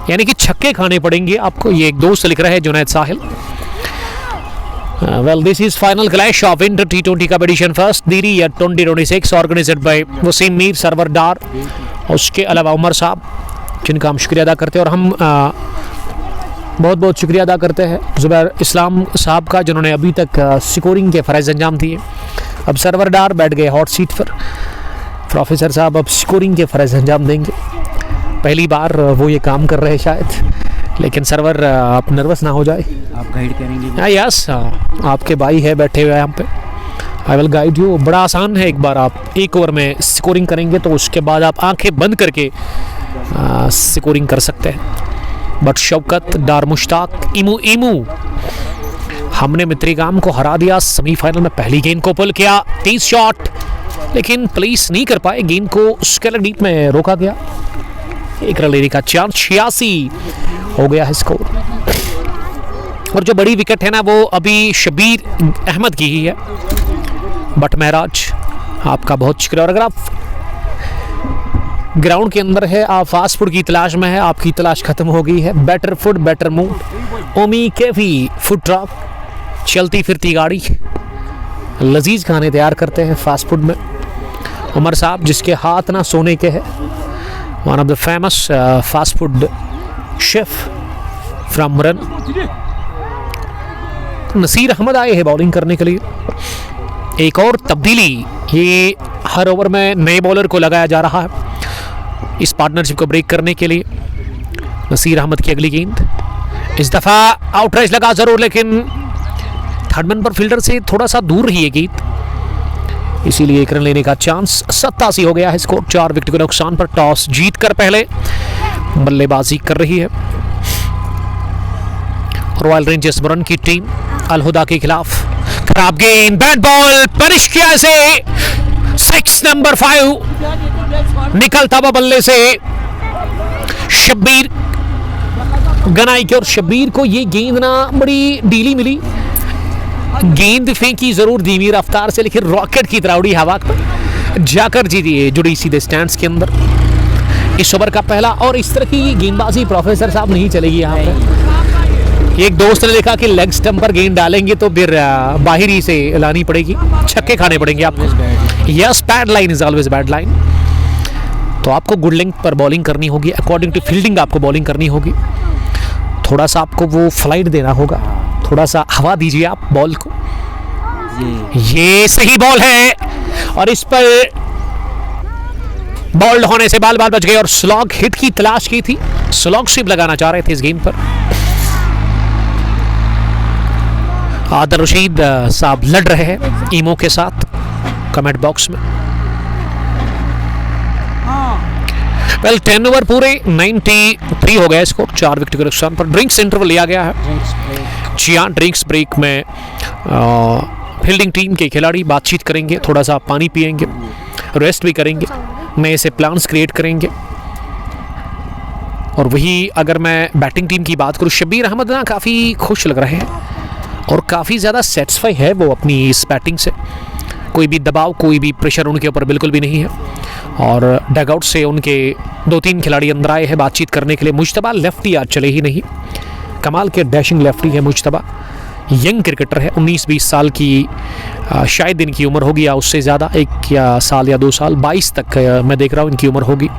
यानी कि छक्के खाने पड़ेंगे आपको, ये एक दोस्त लिख रहा है जुनैद साहिल। Well, this is final clash of Inter T20 competition first Diri at 2026 organized by Wasim Mir, Sarwar Dar, उसके अलावा उमर साहब, जिनका हम शुक्रिया अदा करते हैं। और हम बहुत बहुत शुक्रिया अदा करते हैं ज़ुबैर इस्लाम साहब का, जिन्होंने अभी तक स्कोरिंग के फ़राइज़ अंजाम दिए। अब सरवर डार बैठ गए हॉट सीट पर, प्रोफेसर साहब अब स्कोरिंग के फ़राइज़ अंजाम देंगे। पहली बार वो ये काम कर रहे हैं शायद, लेकिन सरवर आप नर्वस ना हो जाए, आप गाइड करेंगे? यस, आपके भाई है बैठे हुए यहाँ पे, आई विल गाइड यू। बड़ा आसान है, एक बार आप एक ओवर में स्कोरिंग करेंगे तो उसके बाद आप आंखें बंद करके स्कोरिंग कर सकते हैं। But Shaukat, Dar Mushtaq, emu emu, हमने मित्रिगाम को हरा दिया सेमीफाइनल में। पहली गेंद को पुल किया, 30 शॉट, लेकिन प्लेस नहीं कर पाए, गेंद को स्केलर डीप में रोका गया। एक रन लेने का चांस, 86 हो गया है स्कोर। और जो बड़ी विकेट है ना, वो अभी शबीर अहमद की ही है। बट महराज, आपका बहुत शुक्रिया। और अगर आप ग्राउंड के अंदर है, आप फास्ट फूड की तलाश में है, आपकी तलाश खत्म हो गई है। बेटर फूड बेटर मूड, ओमी कैफी फूड ट्रक, चलती फिरती गाड़ी, लजीज खाने तैयार करते हैं फास्ट फूड में। उमर साहब, जिसके हाथ ना सोने के हैं, one of the famous fast food chef from Muran. Naseer Ahmad आए हैं बॉलिंग करने के लिए। एक और तब्दीली, ये हर ओवर में नए बॉलर को लगाया जा रहा है इस पार्टनरशिप को ब्रेक करने के लिए। नसीर अहमद की अगली गेंद, इस दफ़ा आउटराइज लगा ज़रूर, लेकिन थर्ड मैन पर फील्डर से थोड़ा सा दूर रही है गेंद, इसीलिए एक रन लेने का चांस। 87 हो गया है स्कोर, 4 विकेट के नुकसान पर। टॉस जीत कर पहले बल्लेबाजी कर रही है रॉयल रेंजर्स मुरन की टीम अलहुदा के खिलाफ। खराब गेंद, बैट बॉल, पनिश किया इसे। 6 नंबर 5 निकलता हुआ बल्ले से शब्बीर गनाई के, और शब्बीर को ये गेंद ना बड़ी ढीली मिली। गेंद फेंकी जरूर धीमी रफ्तार से, लेकिन रॉकेट की तरह उड़ी हवा पर जाकर जीती जुड़ी सीधे स्टैंड्स के अंदर। इस ओवर का पहला, और इस तरह की गेंदबाजी प्रोफेसर साहब नहीं चलेगी यहाँ पे। एक दोस्त ने लिखा कि लेग स्टंप पर गेंद डालेंगे तो फिर बाहर ही से लानी पड़ेगी, छक्के खाने पड़ेंगे आपको। Yes, bad line is always bad line. तो आपको गुड लेंथ पर बॉलिंग करनी होगी, अकॉर्डिंग टू फील्डिंग आपको बॉलिंग करनी होगी। थोड़ा सा आपको वो फ्लाइट देना होगा, थोड़ा सा हवा दीजिए आप बॉल को। ये सही बॉल है, और इस पर बॉल्ड होने से बाल बाल बच गए, और स्लॉग हिट की तलाश की थी, स्लॉग स्वीप लगाना चाह रहे थे इस गेंद पर। आदर रशीद साहब लड़ रहे हैं ईमो के साथ कमेंट बॉक्स में। वेल 10 ओवर पूरे, 93 हो गया इसको, 4 विकेट के नुकसान पर। ड्रिंक्स इंटरवल लिया गया है। जी हाँ, ड्रिंक्स ब्रेक में फील्डिंग टीम के खिलाड़ी बातचीत करेंगे, थोड़ा सा पानी पिएंगे, रेस्ट भी करेंगे, नए से प्लान्स क्रिएट करेंगे। और वही अगर मैं बैटिंग टीम की बात करूँ, शबीर अहमद ना काफ़ी खुश लग रहे हैं और काफ़ी ज़्यादा सेटिस्फाई है वो अपनी इस बैटिंग से। कोई भी दबाव, कोई भी प्रेशर उनके ऊपर बिल्कुल भी नहीं है। और डगआउट से उनके 2-3 खिलाड़ी अंदर आए हैं बातचीत करने के लिए। मुश्तबा लेफ्टी आज चले ही नहीं, कमाल के डैशिंग लेफ्टी है मुश्तबा। यंग क्रिकेटर है, 19-20 साल की शायद इनकी उम्र होगी, या उससे ज़्यादा, 1 या साल या 2 साल, 22 तक मैं देख रहा हूँ इनकी उम्र होगी।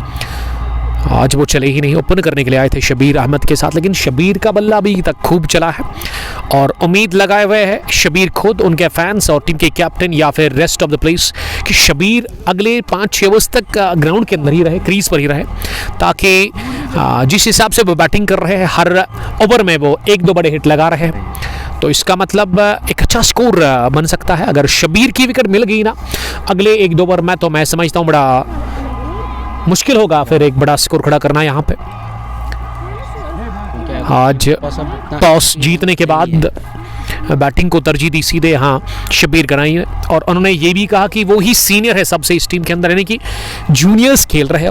आज वो चले ही नहीं, ओपन करने के लिए आए थे शबीर अहमद के साथ, लेकिन शबीर का बल्ला अभी तक खूब चला है। और उम्मीद लगाए हुए हैं शबीर खुद, उनके फैंस और टीम के कैप्टन या फिर रेस्ट ऑफ द प्लेस कि शबीर अगले 5-6 ओवर्स तक ग्राउंड के अंदर ही रहे, क्रीज पर ही रहे, ताकि जिस हिसाब से वो बैटिंग कर रहे हैं, हर ओवर में वो 1-2 बड़े हिट लगा रहे हैं, तो इसका मतलब एक अच्छा स्कोर बन सकता है। अगर शबीर की विकेट मिल गई ना अगले 1-2 ओवर में, तो मैं समझता हूँ बड़ा मुश्किल होगा फिर एक बड़ा स्कोर खड़ा करना यहाँ पे। आज टॉस जीतने के बाद बैटिंग को तरजीह दी सीधे यहाँ शब्बीर गनाई ने, और उन्होंने ये भी कहा कि वो ही सीनियर है सबसे इस टीम के अंदर, यानी कि जूनियर्स खेल रहे हैं।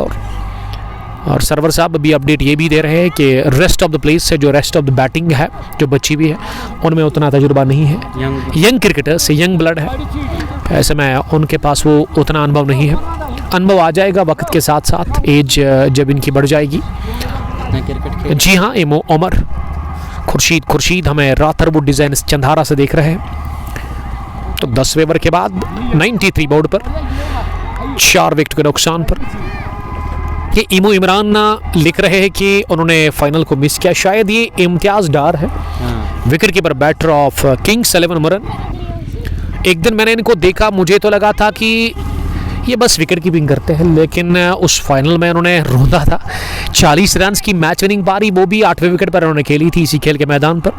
और सरवर साहब अभी अपडेट ये भी दे रहे हैं कि रेस्ट ऑफ द प्लेस से जो रेस्ट ऑफ द बैटिंग है, जो बच्ची भी है, उनमें उतना तजुर्बा नहीं है। यंग क्रिकेटर से यंग ब्लड है, ऐसे में उनके पास वो उतना अनुभव नहीं है। अनुभव आ जाएगा वक्त के साथ साथ, एज जब इनकी बढ़ जाएगी। जी हाँ, इमो उमर, खुर्शीद हमें राथरवुड डिज़ाइन चंधारा से देख रहे हैं। तो 10वें ओवर के बाद 93 बोर्ड पर 4 विकेट के नुकसान पर ये इमो इमरान लिख रहे हैं कि उन्होंने फाइनल को मिस किया। शायद ये इम्तियाज डार है, wicket keeper batter of kings 11 Muran. एक दिन मैंने इनको देखा, मुझे तो लगा था कि ये बस विकेट कीपिंग करते हैं, लेकिन उस फाइनल में उन्होंने रोंदा था। 40 रन की मैच विनिंग पारी, वो भी 8वें विकेट पर उन्होंने खेली थी इसी खेल के मैदान पर।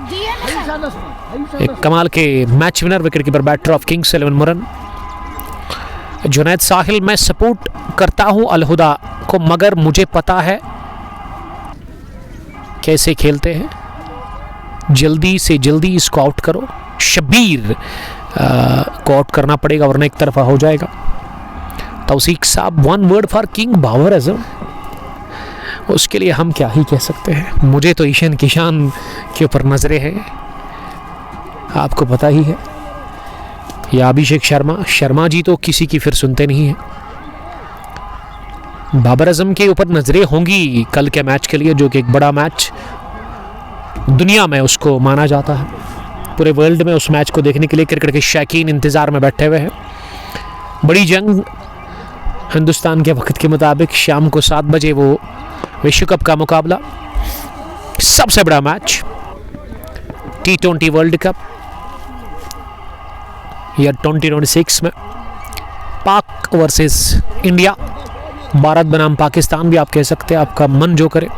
एक कमाल के match winner wicket keeper batter of kings 11 Muran. Junaid Sahil, मैं सपोर्ट करता हूं अलहुदा को, मगर मुझे पता है कैसे खेलते हैं, जल्दी से जल्दी इसको आउट करो। शब्बीर को आउट करना पड़ेगा वरना एक तरफा हो जाएगा। तौसीक साहब, 1 word for king Babar Azam, उसके लिए हम क्या ही कह सकते हैं। मुझे तो ईशान किशान के ऊपर नजरें हैं, आपको पता ही है, या अभिषेक शर्मा जी तो किसी की फिर सुनते नहीं हैं। बाबर आजम के ऊपर नजरें होंगी कल के मैच के लिए, जो कि एक बड़ा मैच दुनिया में उसको माना जाता है। पूरे वर्ल्ड में उस मैच को देखने के लिए क्रिकेट के शौकीन इंतजार में बैठे हुए हैं। बड़ी जंग, हिंदुस्तान के वक्त के मुताबिक शाम को 7 बजे वो विश्व कप का मुकाबला, सबसे बड़ा मैच T20 वर्ल्ड कप या 2026 में, पाक वर्सेस इंडिया, भारत बनाम पाकिस्तान भी आप कह सकते हैं, आपका मन जो करे।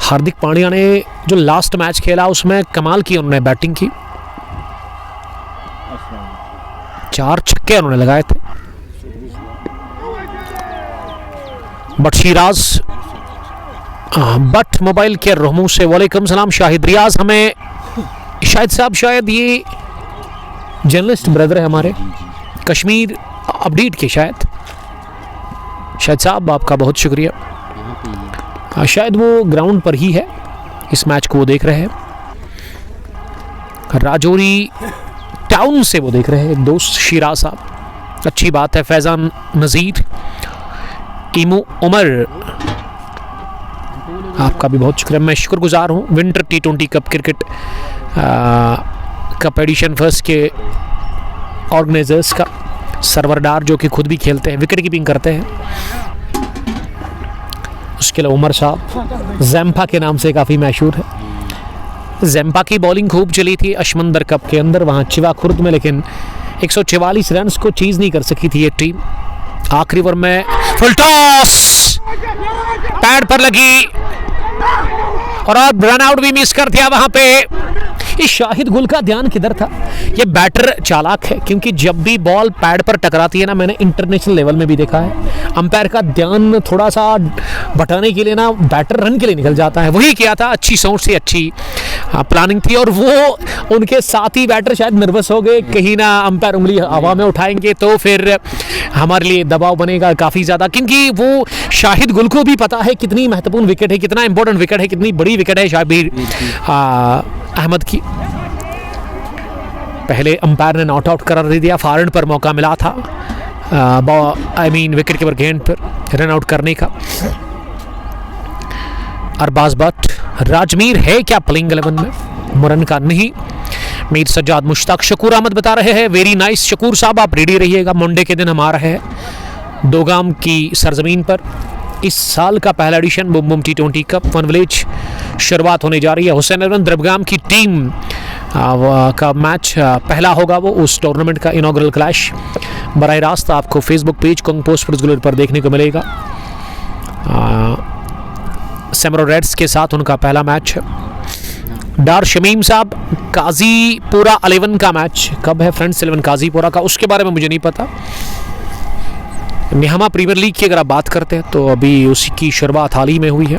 हार्दिक पांड्या ने जो लास्ट मैच खेला उसमें कमाल की उन्होंने बैटिंग की, 4 छक्के उन्होंने लगाए थे। बट शिराज बट मोबाइल के रहमू से वालेकुम सलाम। शाहिद रियाज, हमें शाहिद साहब, शायद ये जर्नलिस्ट ब्रदर है हमारे कश्मीर अपडेट के, शायद साहब आपका बहुत शुक्रिया। शायद वो ग्राउंड पर ही है, इस मैच को वो देख रहे हैं, राजौरी टाउन से वो देख रहे हैं, एक दोस्त शिराज साहब, अच्छी बात है। फैजान नज़ीर, इमो उमर, आपका भी बहुत शुक्रिया, मैं शुक्रगुजार हूँ। Winter T20 cup cricket cup edition first के ऑर्गेनाइजर्स का, सरवर डार जो कि खुद भी खेलते हैं, विकेट कीपिंग करते हैं। उसके अलावा उमर साहब जैम्पा के नाम से काफ़ी मशहूर है। जैम्पा की बॉलिंग खूब चली थी अशमंदर कप के अंदर, वहाँ चिवा खुर्द में, लेकिन 144 रन को चीज़ नहीं कर सकी थी ये टीम। आखिरी ओवर में फुल टॉस, पैड पर लगी और रन आउट भी मिस कर दिया वहाँ पे। इस शाहिद गुल का ध्यान किधर था? ये बैटर चालाक है, क्योंकि जब भी बॉल पैड पर टकराती है ना, मैंने इंटरनेशनल लेवल में भी देखा है, अंपायर का ध्यान थोड़ा सा बटाने के लिए ना बैटर रन के लिए निकल जाता है। वही किया था, अच्छी सोच से अच्छी प्लानिंग थी, और वो उनके साथी बैटर शायद नर्वस हो गए, कहीं ना अंपायर उंगली हवा में उठाएंगे तो फिर हमारे लिए दबाव बनेगा काफ़ी ज़्यादा, क्योंकि वो शाहिद गुल को भी पता है कितनी महत्वपूर्ण विकेट है, कितना इंपॉर्टेंट विकेट है, कितनी बड़ी विकेट है शब्बीर अहमद की। पहले अंपायर ने नॉट आउट करार दे दिया, फॉरवर्ड पर मौका मिला था, विकेट कीपर गेंद पर रन आउट करने का। अरबाज भट्ट, राजमीर है क्या प्लेइंग 11 में? मुरन का नहीं। मीर सज्जाद मुश्ताक, शकूर अहमद बता रहे हैं वेरी नाइस। शकूर साहब आप रेडी रहिएगा, मंडे के दिन हम आ रहे हैं दोगाम की सरजमीन पर। इस साल का पहला addition Bum Bum T20 cup one village शुरुआत होने जा रही है। हुसैन अरवन द्रबगाम की टीम का मैच पहला होगा, वो उस टूर्नामेंट का इनॉग्रल क्लैश बराह रास्त आपको फेसबुक पेज कंग पोस्ट पर देखने को मिलेगा। सेमरो रेड्स के साथ उनका पहला मैच है। डार शमीम साहब, काजीपुरा 11 का मैच कब है फ्रेंड्स? 11 काजीपुरा का, उसके बारे में मुझे नहीं पता। निहमा प्रीमियर लीग की अगर आप बात करते हैं तो अभी उसकी शुरुआत हाल ही में हुई है।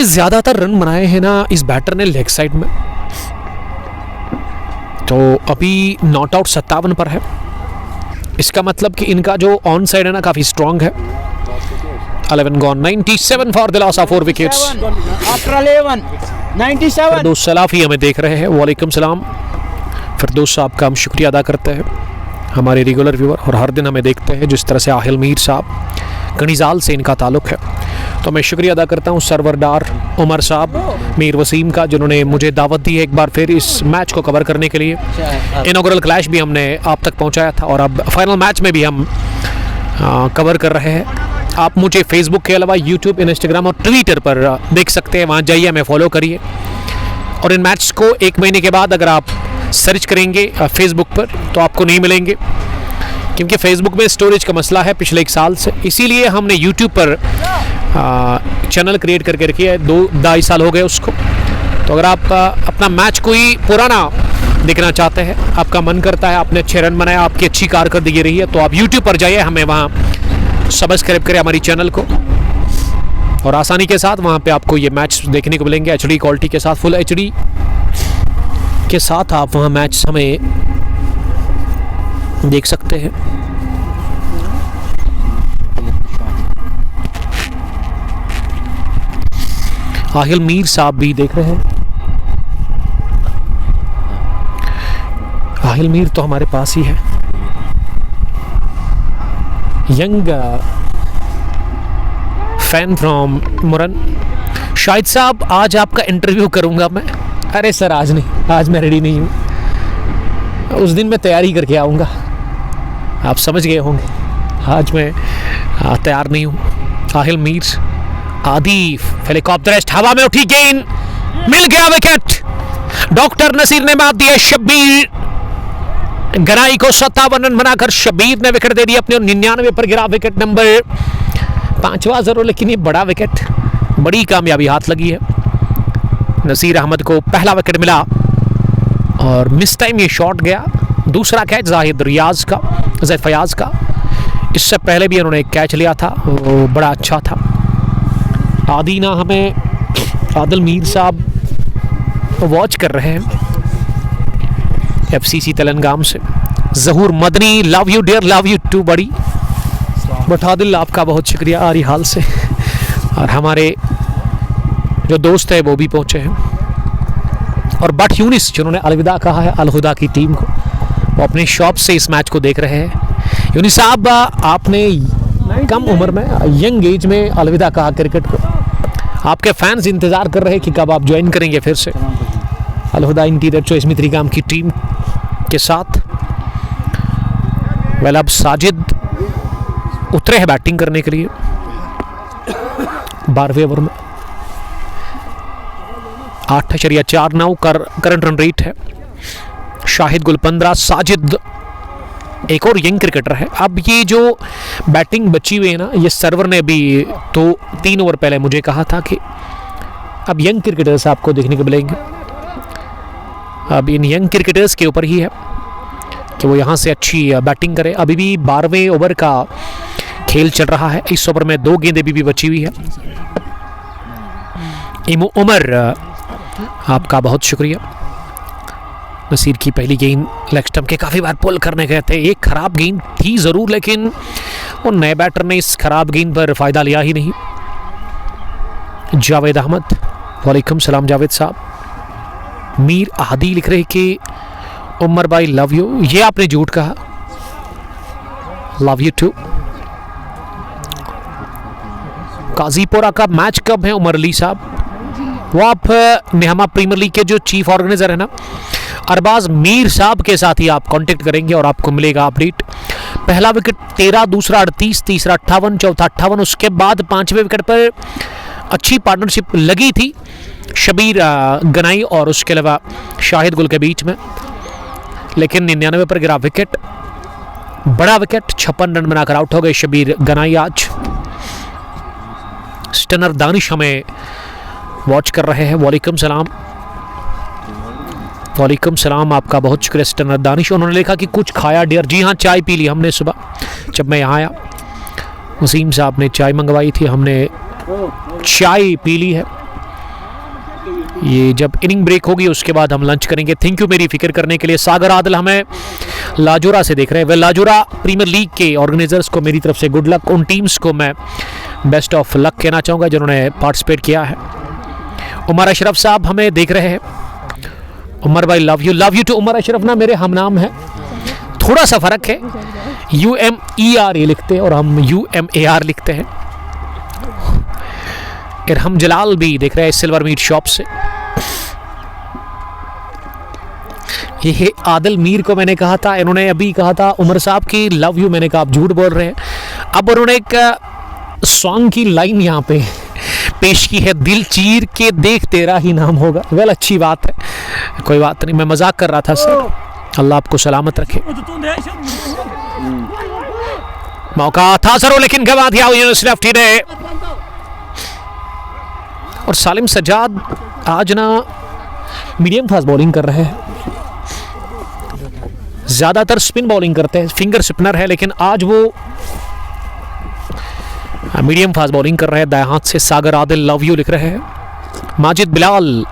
ज़्यादातर रन बनाए हैं ना इस बैटर ने लेग साइड में। तो अभी नॉट आउट 57 पर है। इसका मतलब कि इनका जो ऑन साइड है ना काफ़ी स्ट्रॉन्ग है। 11 gone, 97 for the loss of 4 wickets. After 11 97। फिरदौस सलाफी हमें देख रहे हैं, वालेकुम सलाम। फिरदौस साहब का हम शुक्रिया अदा करते हैं, हमारे रेगुलर व्यूअर, और हर दिन हमें देखते हैं। जिस तरह से आहिल मीर साहब कनीजाल से इनका ताल्लुक़ है, तो मैं शुक्रिया अदा करता हूँ सरवरदार उमर साहब, मीर वसीम का, जिन्होंने मुझे दावत दी है एक बार फिर इस मैच को कवर करने के लिए। इनॉग्रल क्लैश भी हमने आप तक पहुँचाया था और अब फाइनल मैच में भी हम कवर कर रहे हैं। आप मुझे फेसबुक के अलावा यूट्यूब, इंस्टाग्राम और ट्विटर पर देख सकते हैं, वहाँ जाइए, हमें फॉलो करिए। और इन मैच को 1 महीने के बाद अगर आप सर्च करेंगे फेसबुक पर तो आपको नहीं मिलेंगे, क्योंकि फेसबुक में स्टोरेज का मसला है पिछले 1 साल से। इसीलिए हमने यूट्यूब पर चैनल क्रिएट करके रखी है, 2-2.5 साल हो गए उसको। तो अगर आप अपना मैच कोई पुराना देखना चाहते हैं, आपका मन करता है, आपने अच्छे रन बनाए, आपकी अच्छी कारकर्दगी रही है, तो आप यूट्यूब पर जाइए, हमें वहाँ सब्सक्राइब करें हमारी चैनल को, और आसानी के साथ वहाँ पे आपको ये मैच देखने को मिलेंगे HD क्वालिटी के साथ, फुल HD के साथ आप वहाँ मैच हमें देख सकते हैं। आहिल मीर साहब भी देख रहे हैं। आहिल मीर तो हमारे पास ही है। Young fan from Muran. Shahid साहब आज आपका इंटरव्यू करूंगा मैं। अरे सर आज नहीं, आज मैं रेडी नहीं हूँ, उस दिन मैं तैयारी करके आऊँगा, आप समझ गए होंगे। आज मैं तैयार नहीं हूँ। आहिल मीर, आदिफ, हेलीकॉप्टर हवा में उठी, गेंद मिल गया, विकेट। डॉक्टर नसीर ने मात दिया शब्बीर गनाई को 57 रन बनाकर शब्बीर ने विकेट दे दिया अपने 99 पर गिरा विकेट नंबर 5वां जरूर, लेकिन ये बड़ा विकेट, बड़ी कामयाबी हाथ लगी है। नसीर अहमद को पहला विकेट मिला और मिस टाइम ये शॉट गया। दूसरा कैच जाहिद रियाज का, जैद फयाज का, इससे पहले भी उन्होंने एक कैच लिया था, वो बड़ा अच्छा था। आदीना हमें आदिल मीर साहब वॉच कर रहे हैं FCC तेलंगाम से। Zahoor Madni, love you dear, love you too बड़ी। बट आदिल आपका बहुत शुक्रिया आरी हाल से, और हमारे जो दोस्त है वो भी पहुंचे हैं, और बट यूनिस जिन्होंने अलविदा कहा है अलहुदा की टीम को, वो अपने शॉप से इस मैच को देख रहे हैं। यूनिस साहब आपने कम उम्र में, यंग एज में अलविदा कहा क्रिकेट को, आपके फैंस इंतज़ार कर रहे हैं कि कब आप ज्वाइन करेंगे फिर से अलहुदा इंटीरियर चॉइस मित्रिगाम की टीम के साथ। वेल अब साजिद उतरे हैं बैटिंग करने के लिए 12वें ओवर में। 8.49 करंट रन रेट है। शाहिद गुल 15, साजिद एक और यंग क्रिकेटर है। अब ये जो बैटिंग बची हुई है ना, ये सर्वर ने भी तो 3 ओवर पहले मुझे कहा था कि अब यंग क्रिकेटर्स आपको देखने को मिलेंगे। अब इन यंग क्रिकेटर्स के ऊपर ही है कि वो यहाँ से अच्छी बैटिंग करें। अभी भी 12वें ओवर का खेल चल रहा है। इस ओवर में 2 गेंदें भी बची हुई है। इमो उमर आपका बहुत शुक्रिया। नसीर की पहली गेंद लेग स्टंप के काफ़ी बार पुल करने गए थे। एक खराब गेंद थी ज़रूर, लेकिन वो नए बैटर ने इस खराब गेंद पर फ़ायदा लिया ही नहीं। जावेद अहमद, वालेकुम सलाम जावेद साहब। मीर आदि लिख रहे कि उमर भाई लव यू। ये आपने झूठ कहा, लव यू टू। काजीपुरा का मैच कब है उमर अली साहब? वो आप निहमा प्रीमियर लीग के जो चीफ ऑर्गेनाइजर है ना अरबाज मीर साहब के साथ ही आप कांटेक्ट करेंगे और आपको मिलेगा अपडेट। पहला विकेट 13, दूसरा 38, तीसरा 58, चौथा 58। उसके बाद 5वें विकेट पर अच्छी पार्टनरशिप लगी थी शबीर गनाई और उसके अलावा शाहिद गुल के बीच में, लेकिन 99 पर गिरा विकेट, बड़ा विकेट। 56 रन बनाकर आउट हो गए शबीर गनाई। आज स्टनर दानिश हमें वॉच कर रहे हैं, वालेकुम सलाम। वालेकुम सलाम, आपका बहुत शुक्रिया स्टनर दानिश। उन्होंने लिखा कि कुछ खाया डियर। जी हाँ, चाय पी ली हमने सुबह जब मैं यहाँ आया। वसीम साहब ने चाय मंगवाई थी, हमने चाय पी ली है। ये जब इनिंग ब्रेक होगी उसके बाद हम लंच करेंगे। थैंक यू मेरी फिक्र करने के लिए। सागर आदिल हमें लाजोरा से देख रहे हैं। वे लाजोरा प्रीमियर लीग के ऑर्गेनाइजर्स को मेरी तरफ से गुड लक। उन टीम्स को मैं बेस्ट ऑफ लक कहना चाहूँगा जिन्होंने पार्टिसिपेट किया है। उमर अशरफ साहब हमें देख रहे हैं। उमर भाई love you too Umar Ashraf. ना मेरे हम नाम है, थोड़ा सा फ़र्क है, UMER ये लिखते हैं और हम UMAR लिखते हैं। इरहम जलाल भी देख रहे हैं सिल्वर मीट शॉप से। ये आदिल मीर को मैंने कहा था, इन्होंने अभी कहा था उमर साहब की लव यू, मैंने कहा आप झूठ बोल रहे हैं। अब उन्होंने एक सॉन्ग की लाइन यहाँ पे पेश की है, दिल चीर के देख तेरा ही नाम होगा। वेल अच्छी बात है, कोई बात नहीं, मैं मजाक कर रहा था सर। अल्लाह आपको सलामत रखे। मौका था जरूर लेकिन गवा दिया यूनुस लेफ्टी ने। और सालिम सज्जाद आज ना मीडियम फास्ट बॉलिंग कर रहे हैं, ज्यादातर स्पिन बॉलिंग करते हैं, फिंगर स्पिनर है, लेकिन आज वो मीडियम फास्ट बॉलिंग कर रहे हैं। दाएं हाथ से सागर आदिल लव यू लिख रहे हैं। माजिद बिलाल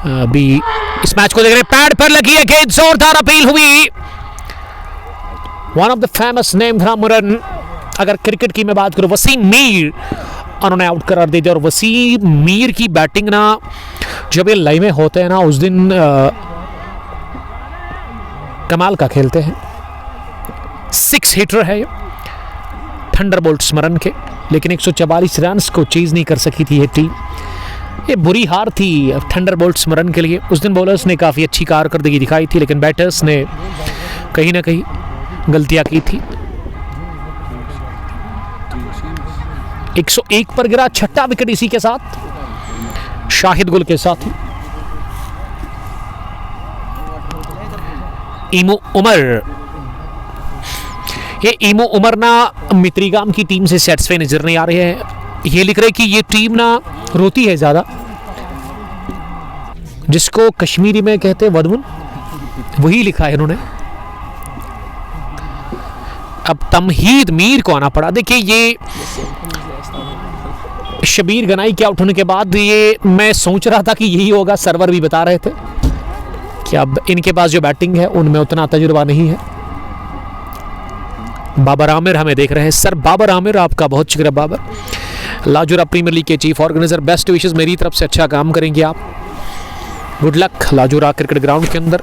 भी इस मैच को देख रहे हैं। पैड पर लगी है गेंद, जोरदार अपील हुई। One of the famous name Muran. अगर क्रिकेट की मैं बात करूं, वसीम मीर उन्होंने आउट करार दे दिया। और वसीम मीर की बैटिंग ना जब ये लाइन में होते हैं ना उस दिन कमाल का खेलते हैं। 6 हिटर है ये, थंडरबोल्ट स्मरण के, लेकिन 144 रन को चेज नहीं कर सकी थी ये टीम। ये बुरी हार थी थंडरबोल्ट स्मरण के लिए। उस दिन बॉलर्स ने काफ़ी अच्छी कारकर्दगी दिखाई थी, लेकिन बैटर्स ने कहीं ना कहीं गलतियां की थी। 101 पर गिरा, छठा विकेट इसी के साथ शाहिद गुल के साथ ही। ईमू उमर, ये ईमू उमर ना मित्रीगाम की टीम से सेटिस्फाई नजर नहीं आ रहे हैं। ये लिख रहे कि ये टीम ना रोती है ज्यादा, जिसको कश्मीरी में कहते हैं वदमुन, वही लिखा है इन्होंने। अब तमहीद मीर को आना पड़ा। देखिए ये शबीर गनाई के आउट होने के बाद ये मैं सोच रहा था कि यही होगा, सर्वर भी बता रहे थे कि अब इनके पास जो बैटिंग है उनमें उतना तजुर्बा नहीं है। बाबर आमिर हमें देख रहे हैं। सर बाबर आमिर आपका बहुत शुक्रिया बाबर। लाजोरा प्रीमियर लीग के चीफ ऑर्गेनाइजर, बेस्ट विशेस मेरी तरफ से, अच्छा काम करेंगे आप, गुड लक। लाजोरा क्रिकेट ग्राउंड के अंदर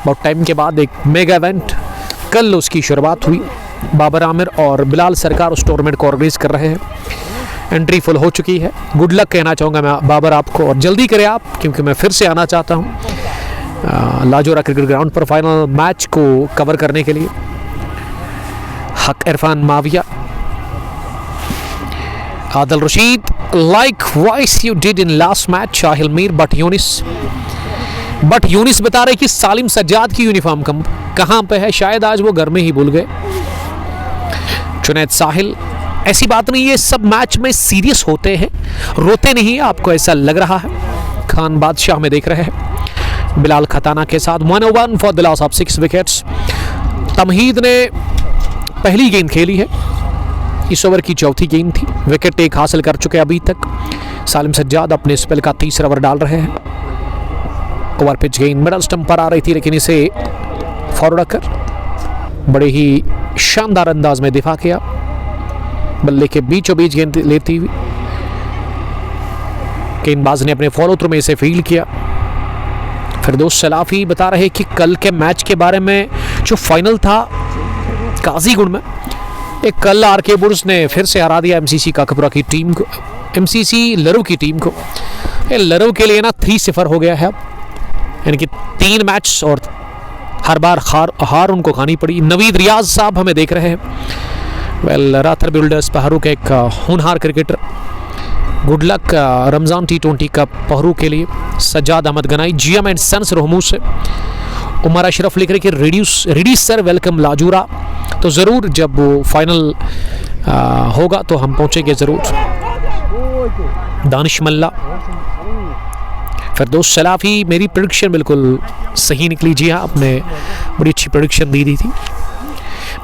बहुत टाइम के बाद एक मेगा इवेंट कल उसकी शुरुआत हुई। बाबर आमिर और बिलाल सरकार उस टूर्नामेंट को ऑर्गेनाइज कर रहे हैं। एंट्री फुल हो चुकी है। गुड लक कहना चाहूँगा मैं बाबर आपको, और जल्दी करें आप, क्योंकि मैं फिर से आना चाहता हूँ लाजोरा क्रिकेट ग्राउंड पर फाइनल मैच को कवर करने के लिए। Haq Irfan Mavia, Adil Rashid, likewise you did in last match Shahil Mir, but Younis बता रहे कि सालिम सज्जाद की यूनिफॉर्म कहाँ पे है, शायद आज वो घर में ही भूल गए। जुनैद साहिल, ऐसी बात नहीं है, सब मैच में सीरियस होते हैं, रोते नहीं, आपको ऐसा लग रहा है। खान बादशाह में देख रहे हैं बिलाल खताना के साथ 101 for the loss of 6 wickets. तमहीद ने पहली गेंद खेली है, इस ओवर की चौथी गेंद थी, विकेट एक हासिल कर चुके अभी तक। सालिम सज्जाद अपने स्पेल का तीसरा ओवर डाल रहे हैं। ओवर पिच गेंद मिडल स्टंप पर आ रही थी, लेकिन इसे फॉरवर्ड कर बड़े ही शानदार अंदाज में दिफा किया। बल्ले के बीचों बीच गेंद लेती हुई गेंदबाज ने अपने फॉलो थ्रू में इसे फील्ड किया। फिरदौस सलाफी बता रहे कि कल के मैच के बारे में, जो फाइनल था काजीगुंड में, एक कल आरके बुल्स ने फिर से हरा दिया एमसीसी काकपुरा की टीम को, एमसीसी लरू की टीम को। लरू के लिए ना 3-0 हो गया है अब, यानी कि 3 मैच और हर बार हार उनको खानी पड़ी। नवीद रियाज साहब हमें देख रहे हैं। वेल राथर बिल्डर्स पहरू के एक होनहार cricketer, good luck Ramzan T20 का पहरू के लिए। Sajjad Ahmad Ganai, GM and sons रोहमू से। उमर अशरफ लिख रहे कि रेडी सर, वेलकम लाजोरा। तो ज़रूर जब वो फाइनल होगा तो हम पहुँचेंगे ज़रूर। दानिश मल्ला, फिरदौस सलाफी, मेरी प्रेडिक्शन बिल्कुल सही निकली। जी हाँ, आपने बड़ी अच्छी प्रेडिक्शन दी थी।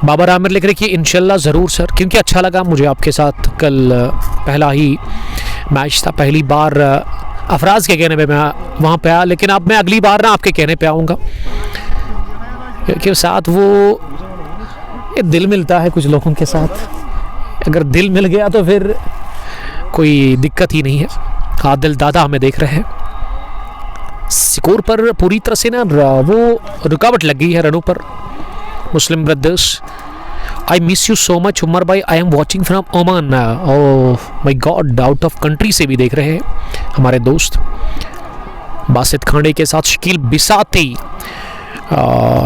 बाबर आमिर लिख रहे कि इंशाल्लाह ज़रूर सर, क्योंकि अच्छा लगा मुझे आपके साथ। कल पहला ही मैच था, पहली बार अफराज के कहने पे मैं वहाँ पे आया, लेकिन अब मैं अगली बार ना आपके कहने पे आऊँगा, क्योंकि साथ वो ये दिल मिलता है कुछ लोगों के साथ। अगर दिल मिल गया तो फिर कोई दिक्कत ही नहीं है। आदिल दादा हमें देख रहे हैं। स्कोर पर पूरी तरह से ना वो रुकावट लग गई है रनों पर। Muslim brothers, I miss you so much Umar भाई, I am watching from Oman. Oh my god, out of country से भी देख रहे हैं हमारे दोस्त। बासित खांडे के साथ शकील बिसाती,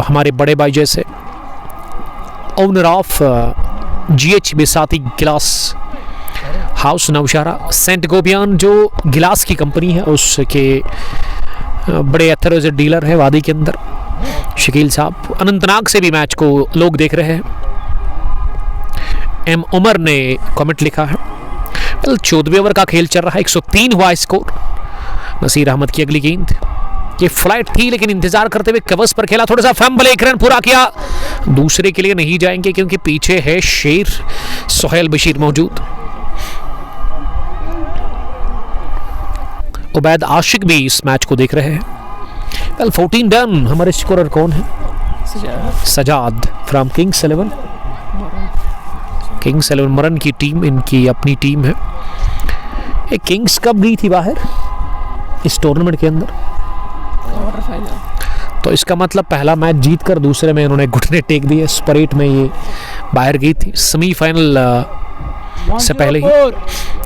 हमारे बड़े भाई जैसे ओनर ऑफ GH बिसाती गिलास हाउस नौशारा, सेंट गोबियान जो गिलास की कंपनी है उसके बड़े अथर डीलर है वादी के अंदर, शकील साहब। अनंतनाग से भी मैच को लोग देख रहे हैं। एम उमर ने कमेंट लिखा है। 14वें ओवर का खेल चल रहा है, 103 हुआ स्कोर। नसीर अहमद की अगली गेंद, ये फ्लाइट थी लेकिन इंतजार करते हुए कवच पर खेला, थोड़ा सा फंबल, 1 रन पूरा किया। दूसरे के लिए नहीं जाएंगे क्योंकि पीछे है शेर सोहेल बशीर मौजूद। उबैद आशिक भी इस मैच को देख रहे हैं। 14 डन। हमारे स्कोरर कौन है? Sajjad from kings 11। किंग्स 11 मरन की टीम, इनकी अपनी टीम है। ये किंग्स कब गई थी बाहर इस टूर्नामेंट के अंदर? तो इसका मतलब पहला मैच जीत कर दूसरे में इन्होंने घुटने टेक दिए। स्परेट में ये बाहर गई थी सेमीफाइनल से पहले ही।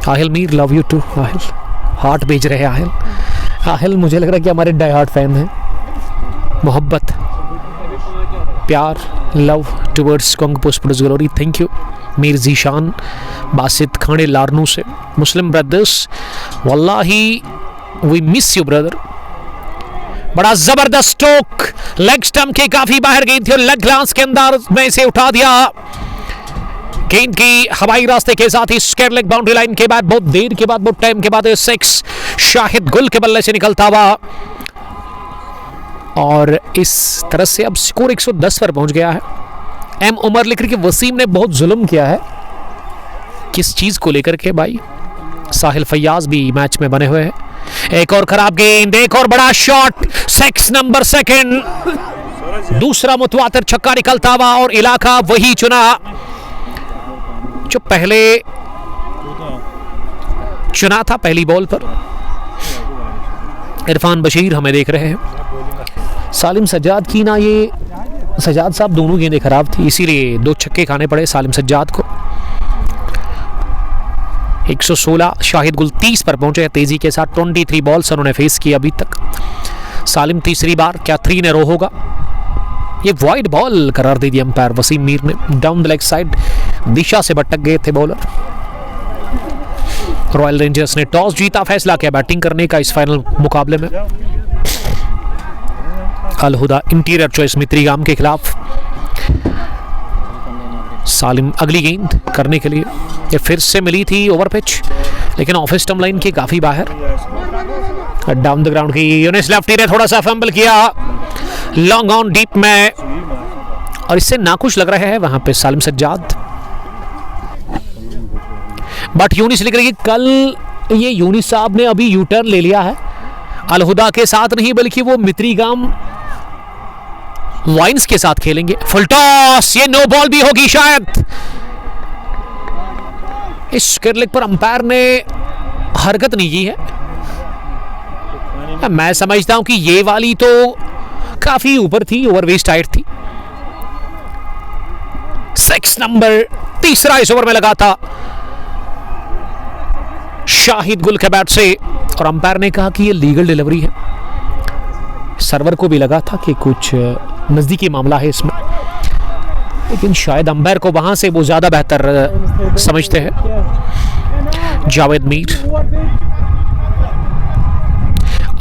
Aahil Mir, love you too Aahil, heart भेज रहे हैं आहिल। आहिल मुझे लग रहा है कि हमारे डाई हार्ट फैन हैं। मोहब्बत, प्यार, love towards Kango sports glory. Thank you Mir Zeeshan Basit खाने लारनू से। मुस्लिम ब्रदर्स, वल्लाही वी मिस यू ब्रदर। बड़ा जबरदस्त स्ट्रोक, लेग स्टंप के काफी बाहर गई थी और लेग ग्लास के अंदर में इसे उठा दिया। गेंद की हवाई रास्ते के साथ ही स्क्वायर लेग बाउंड्री लाइन के बाद बहुत देर के बाद, बहुत टाइम के बाद 6 शाहिद गुल के बल्ले से निकलता हुआ, और इस तरह से अब स्कोर 110 पर पहुंच गया है। एम उमर लिख रही कि वसीम ने बहुत जुल्म किया है। किस चीज को लेकर के भाई? साहिल फैयाज भी मैच में बने हुए हैं। एक और खराब गेंद, एक और बड़ा शॉट, 6 नंबर सेकंड। दूसरा मुतवातिर छक्का निकलता हुआ और इलाका वही चुना जो पहले चुना था पहली बॉल पर। इरफान बशीर हमें देख रहे हैं। सालिम सज्जाद की ना, ये सज्जाद साहब दोनों गेंदें खराब थी, इसीलिए 2 छक्के खाने पड़े सालिम सज्जाद को। 116 शाहिद गुल 30 पर पहुंचे हैं तेजी के साथ। 23 बॉल्स उन्होंने फेस की अभी तक। सालिम तीसरी बार, क्या 3 इन अ रो होगा? ये वाइड बॉल करार दे दिया अंपायर वसीम मीर ने। डाउन द लेग साइड दिशा से भटक गए थे बॉलर। रॉयल रेंजर्स ने टॉस जीता, फैसला किया बैटिंग करने का इस फाइनल मुकाबले में। अल हुदा इंटीरियर चॉइस मित्रीगाम के खिलाफ। सालिम अगली गेंद करने के लिए, ये फिर से मिली थी ओवर पिच लेकिन ऑफ स्टंप लाइन के काफी बाहर। डाउन द ग्राउंड की यूनिस लेफ्टी ने थोड़ा सा फंबल किया लॉन्ग ऑन डीप में, और इससे नाखुश लग रहे हैं वहां पे सालिम सज्जाद। बट यूनिस लिख रही है कल ये यूनिस साहब ने अभी यू टर्न ले लिया है, अल हुदा के साथ नहीं बल्कि वो मित्रीगाम वाइन्स के साथ खेलेंगे। फुल टॉस, ये नो बॉल भी होगी शायद। इस स्क्वायर लेग पर अंपायर ने हरकत नहीं की है। मैं समझता हूं कि ये वाली तो काफी ऊपर थी, ओवर वेस्ट हाइट थी। 6 नंबर तीसरा इस ओवर में लगा था शाहिद गुल के बैट से, और अंपायर ने कहा कि ये लीगल डिलीवरी है। सर्वर को भी लगा था कि कुछ नजदीकी मामला है इसमें, लेकिन शायद अंपायर को वहां से वो ज्यादा बेहतर समझते हैं। जावेद मीर,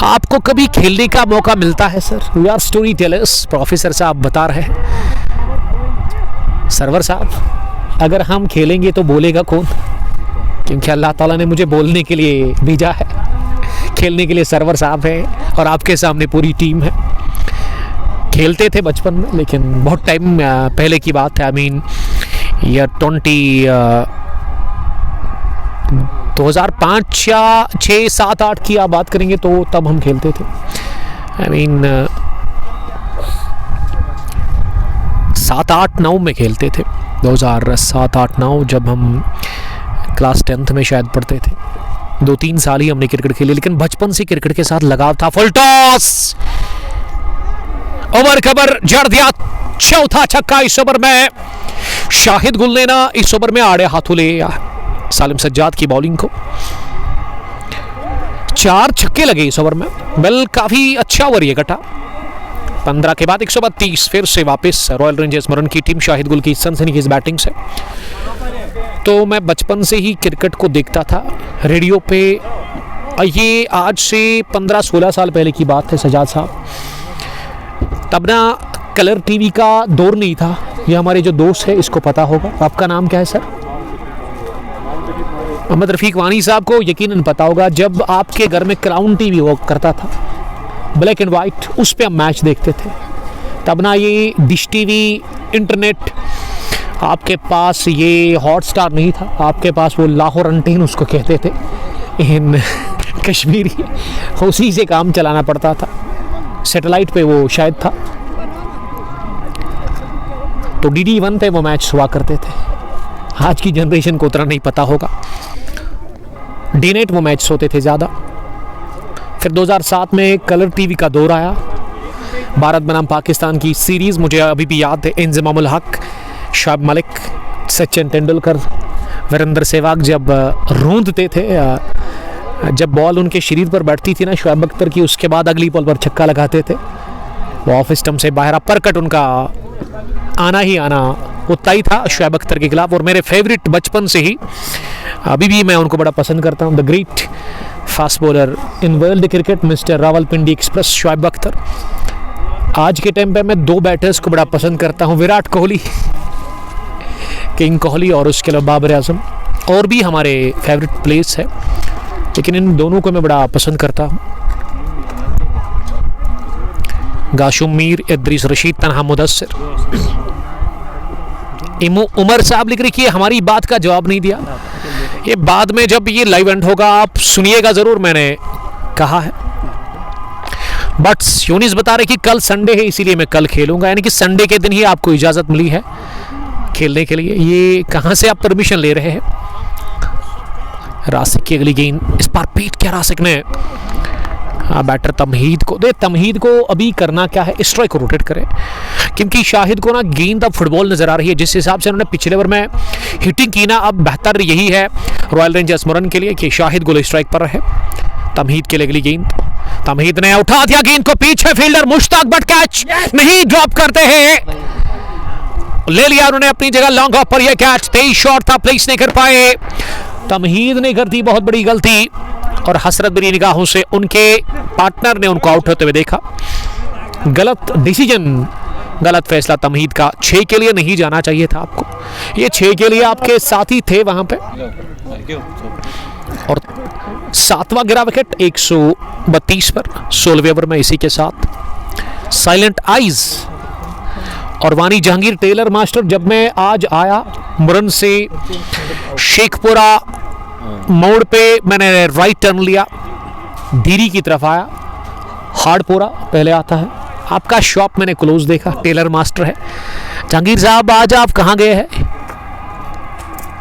आपको कभी खेलने का मौका मिलता है sir? We are story tellers, professor साहब बता रहे हैं। सरवर साहब, अगर हम खेलेंगे तो बोलेगा कौन? क्योंकि अल्लाह ताला ने मुझे बोलने के लिए भेजा है, खेलने के लिए सरवर साहब है और आपके सामने पूरी टीम है। खेलते थे बचपन में, लेकिन बहुत टाइम पहले की बात है। आई मीन ईयर 2005 या 6, 7, 8 की आप बात करेंगे तो तब हम खेलते थे। आई मीन 7, 8, 9 में खेलते थे। 2007, 8, 9 जब हम क्लास 10th में शायद पढ़ते थे। 2-3 साल ही हमने क्रिकेट खेली, लेकिन बचपन से क्रिकेट के साथ लगाव था। फुल टॉस, ओवर कवर जड़ दिया, चौथा छक्का इस ओवर में। शाहिद गुल ने ना इस ओवर में आड़े हाथों ले सालिम सज्जाद की बॉलिंग को। 4 छक्के लगे इस ओवर में। वेल काफी अच्छा ओवर ये कटा। 15 के बाद 132 फिर से वापस रॉयल रेंजर्स मरण की टीम शाहिद गुल की सनसनीखेज बैटिंग से। तो मैं बचपन से ही क्रिकेट को देखता था रेडियो पे। ये आज से 15-16 साल पहले की बात है सजाद साहब। तब ना कलर टीवी का दौर नहीं था। ये हमारे जो दोस्त है इसको पता होगा। आपका नाम क्या है सर? मोहम्मद रफीक वानी साहब को यकीनन पता होगा। जब आपके घर में क्राउन टीवी हुआ करता था, ब्लैक एंड वाइट, उस पे हम मैच देखते थे। तब ना ये डिश टीवी, इंटरनेट, आपके पास ये हॉटस्टार नहीं था। आपके पास वो लाहौर एंटीना उसको कहते थे इन कश्मीरी, उसी से काम चलाना पड़ता था। सैटेलाइट पे वो शायद था, तो DD1 पे वो मैच हुआ करते थे। आज की जनरेशन को उतना नहीं पता होगा। डीनेट वो मैच होते थे ज़्यादा। फिर 2007 में कलर टीवी का दौर आया। भारत बनाम पाकिस्तान की सीरीज़ मुझे अभी भी याद है। इंजमामुल हक, शाब मलिक, सचिन तेंदुलकर, वीरेंद्र सहवाग जब रूंदते थे, जब बॉल उनके शरीर पर बैठती थी ना शुएब अख्तर की, उसके बाद अगली बॉल पर छक्का लगाते थे। वो ऑफ स्टंप से बाहर परकट उनका आना ही आना उतना ही था शुएब अख्तर के खिलाफ। और मेरे फेवरेट बचपन से ही, अभी भी मैं उनको बड़ा पसंद करता हूँ, the great fast bowler in world cricket mister Rawalpindi express Shoaib Akhtar. आज के टाइम पे मैं 2 बैटर्स को बड़ा पसंद करता हूँ, विराट कोहली, किंग कोहली, और उसके अलावा बाबर आजम। और भी हमारे फेवरेट प्लेयर्स है, लेकिन इन दोनों को मैं बड़ा पसंद करता हूँ। गाशुम मीर, इद्रिस रशीद, तनहा मुदस्सिर। उमर साहब लिख रही है हमारी बात का जवाब नहीं दिया। ये बाद में जब ये लाइव एंड होगा आप सुनिएगा जरूर, मैंने कहा है। बट यूनिस बता रहे कि कल संडे है इसीलिए मैं कल खेलूंगा, यानी कि संडे के दिन ही आपको इजाजत मिली है खेलने के लिए। ये कहां से आप परमिशन ले रहे हैं? रासिक की अगली गेंद, इस बार पीट किया रासिक ने बैटर तमहीद को। दे तमहीद को अभी करना क्या है, स्ट्राइक को रोटेट करे, क्योंकि शाहिद को ना गेंद अब फुटबॉल नजर आ रही है। जिस हिसाब से उन्होंने पिछले ओवर में हिटिंग की ना, अब बेहतर यही है रॉयल रेंजर्स मरण के लिए कि शाहिद गोल स्ट्राइक पर रहे। तमहीद के लिए अगली गेंद, तमहीद ने उठा दिया गेंद को, पीछे फील्डर मुश्ताक, बट कैच नहीं ड्रॉप करते हैं। ले लिया उन्होंने अपनी जगह लॉन्ग ऑफ पर। यह कैच 23 शॉट था, प्लेस नहीं कर पाए। तमहीद ने कर दी बहुत बड़ी गलती, और हसरत भरी निगाहों से उनके पार्टनर ने उनको आउट होते हुए देखा। गलत डिसीजन, गलत फैसला तमहीद का। 6 के लिए नहीं जाना चाहिए था आपको। ये 6 के लिए आपके साथी थे वहां पे। और 7वां गिरा विकेट 132 पर 16वें ओवर में। इसी के साथ साइलेंट आइज और वानी जहांगीर टेलर मास्टर। जब मैं आज आया मुरन से शेखपुरा मोड़ पे, मैंने राइट टर्न लिया, धीरी की तरफ आया, हार्डपुरा पहले आता है। आपका शॉप मैंने क्लोज देखा, टेलर मास्टर है। जहांगीर साहब आज आप कहाँ गए हैं?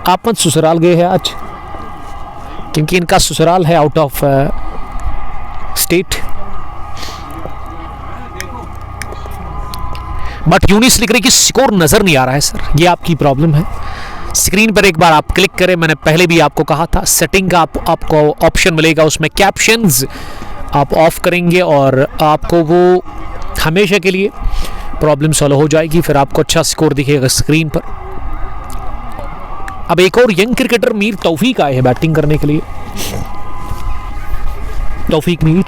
आप मत ससुराल गए हैं आज, क्योंकि इनका ससुराल है out of state. But Younis लिख रही कि स्कोर नजर नहीं आ रहा है सर, ये आपकी प्रॉब्लम है। स्क्रीन पर एक बार आप क्लिक करें, मैंने पहले भी आपको कहा था सेटिंग का आपको ऑप्शन मिलेगा, उसमें कैप्शंस आप ऑफ करेंगे और आपको वो हमेशा के लिए प्रॉब्लम सॉल्व हो जाएगी, फिर आपको अच्छा स्कोर दिखेगा स्क्रीन पर। अब एक और यंग क्रिकेटर मीर तौफीक आए हैं बैटिंग करने के लिए। तौफीक मीर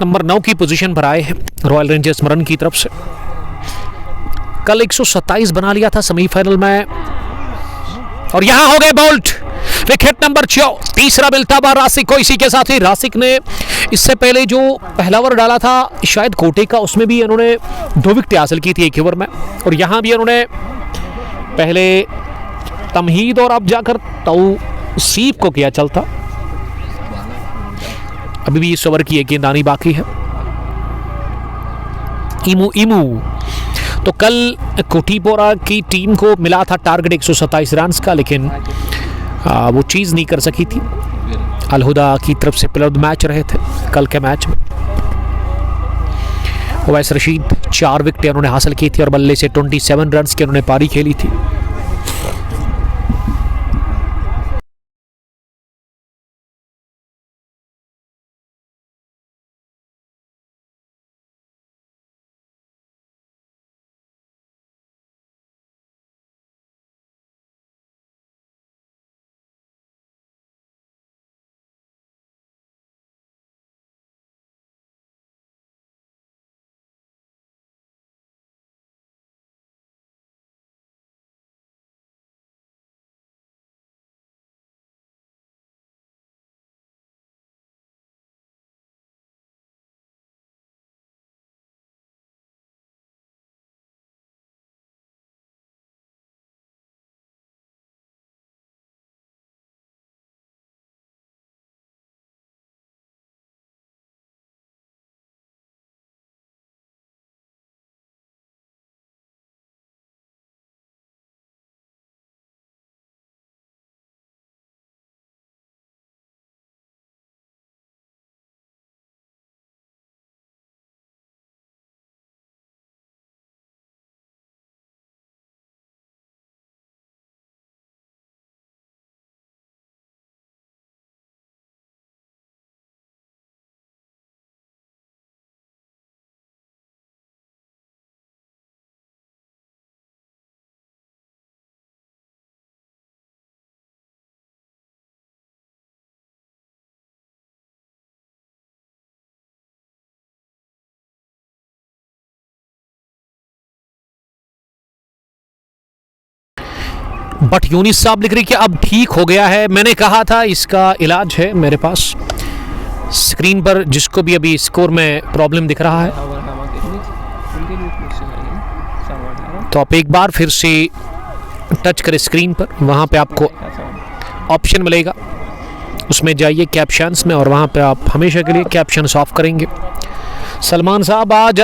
नंबर 9 की पोजीशन पर आए हैं रॉयल रेंजर्स मरण की तरफ से। कल 127 बना लिया था सेमीफाइनल में, और यहां हो गए बोल्ट। विकेट नंबर 4, तीसरा मिलता हुआ रासिक को। इसी के साथ ही रासिक ने इससे पहले जो पहला ओवर डाला था शायद कोटे का, उसमें भी इन्होंने 2 विकेट हासिल की थी एक ओवर में, और यहां भी इन्होंने पहले तमहीद और अब जाकर तौसीफ को किया चलता। अभी भी इस ओवर की एक गेंद आनी बाकी है। इमू तो कल कोटीपोरा की टीम को मिला था टारगेट 127 रन का, लेकिन वो चीज़ नहीं कर सकी थी। अलहुदा की तरफ से प्लेयर ऑफ द मैच रहे थे कल के मैच में। ओवैस रशीद 4 विकेटें उन्होंने हासिल की थी और बल्ले से 27 रन की उन्होंने पारी खेली थी। बट यूनिस साहब लिख रही कि अब ठीक हो गया है। मैंने कहा था इसका इलाज है मेरे पास। स्क्रीन पर जिसको भी अभी स्कोर में प्रॉब्लम दिख रहा है तो आप एक बार फिर से टच करें स्क्रीन पर, वहाँ पे आपको ऑप्शन मिलेगा, उसमें जाइए कैप्शंस में और वहाँ पे आप हमेशा के लिए कैप्शंस ऑफ करेंगे। सलमान साहब आज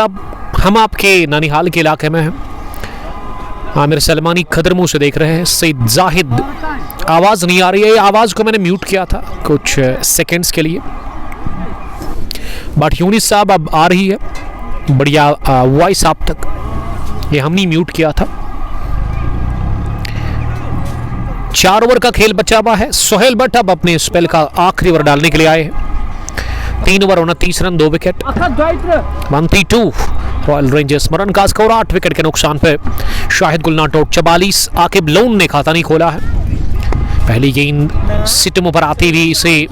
हम आपके ननिहाल के इलाके में हैं। आमिर सलमानी खदर मुंह से देख रहे हैं। सईद जाहिद आवाज़ नहीं आ रही है, आवाज़ को मैंने म्यूट किया था कुछ सेकंड्स के लिए, बट यूनिस साहब अब आ रही है बढ़िया वॉइस आप तक, ये हमने म्यूट किया था। 4 ओवर का खेल बचा हुआ है। सोहेल भट्ट अब अपने स्पेल का आखिरी ओवर डालने के लिए आए हैं। 3 over 29 run 2 wicket 132। Royal rangers run का स्कोर 8 विकेट के नुकसान पे। शाहिद गुल नॉट आउट 44। आकिब लोन ने खाता नहीं खोला है। पहली गेंद सिटमो पर आती हुई इसे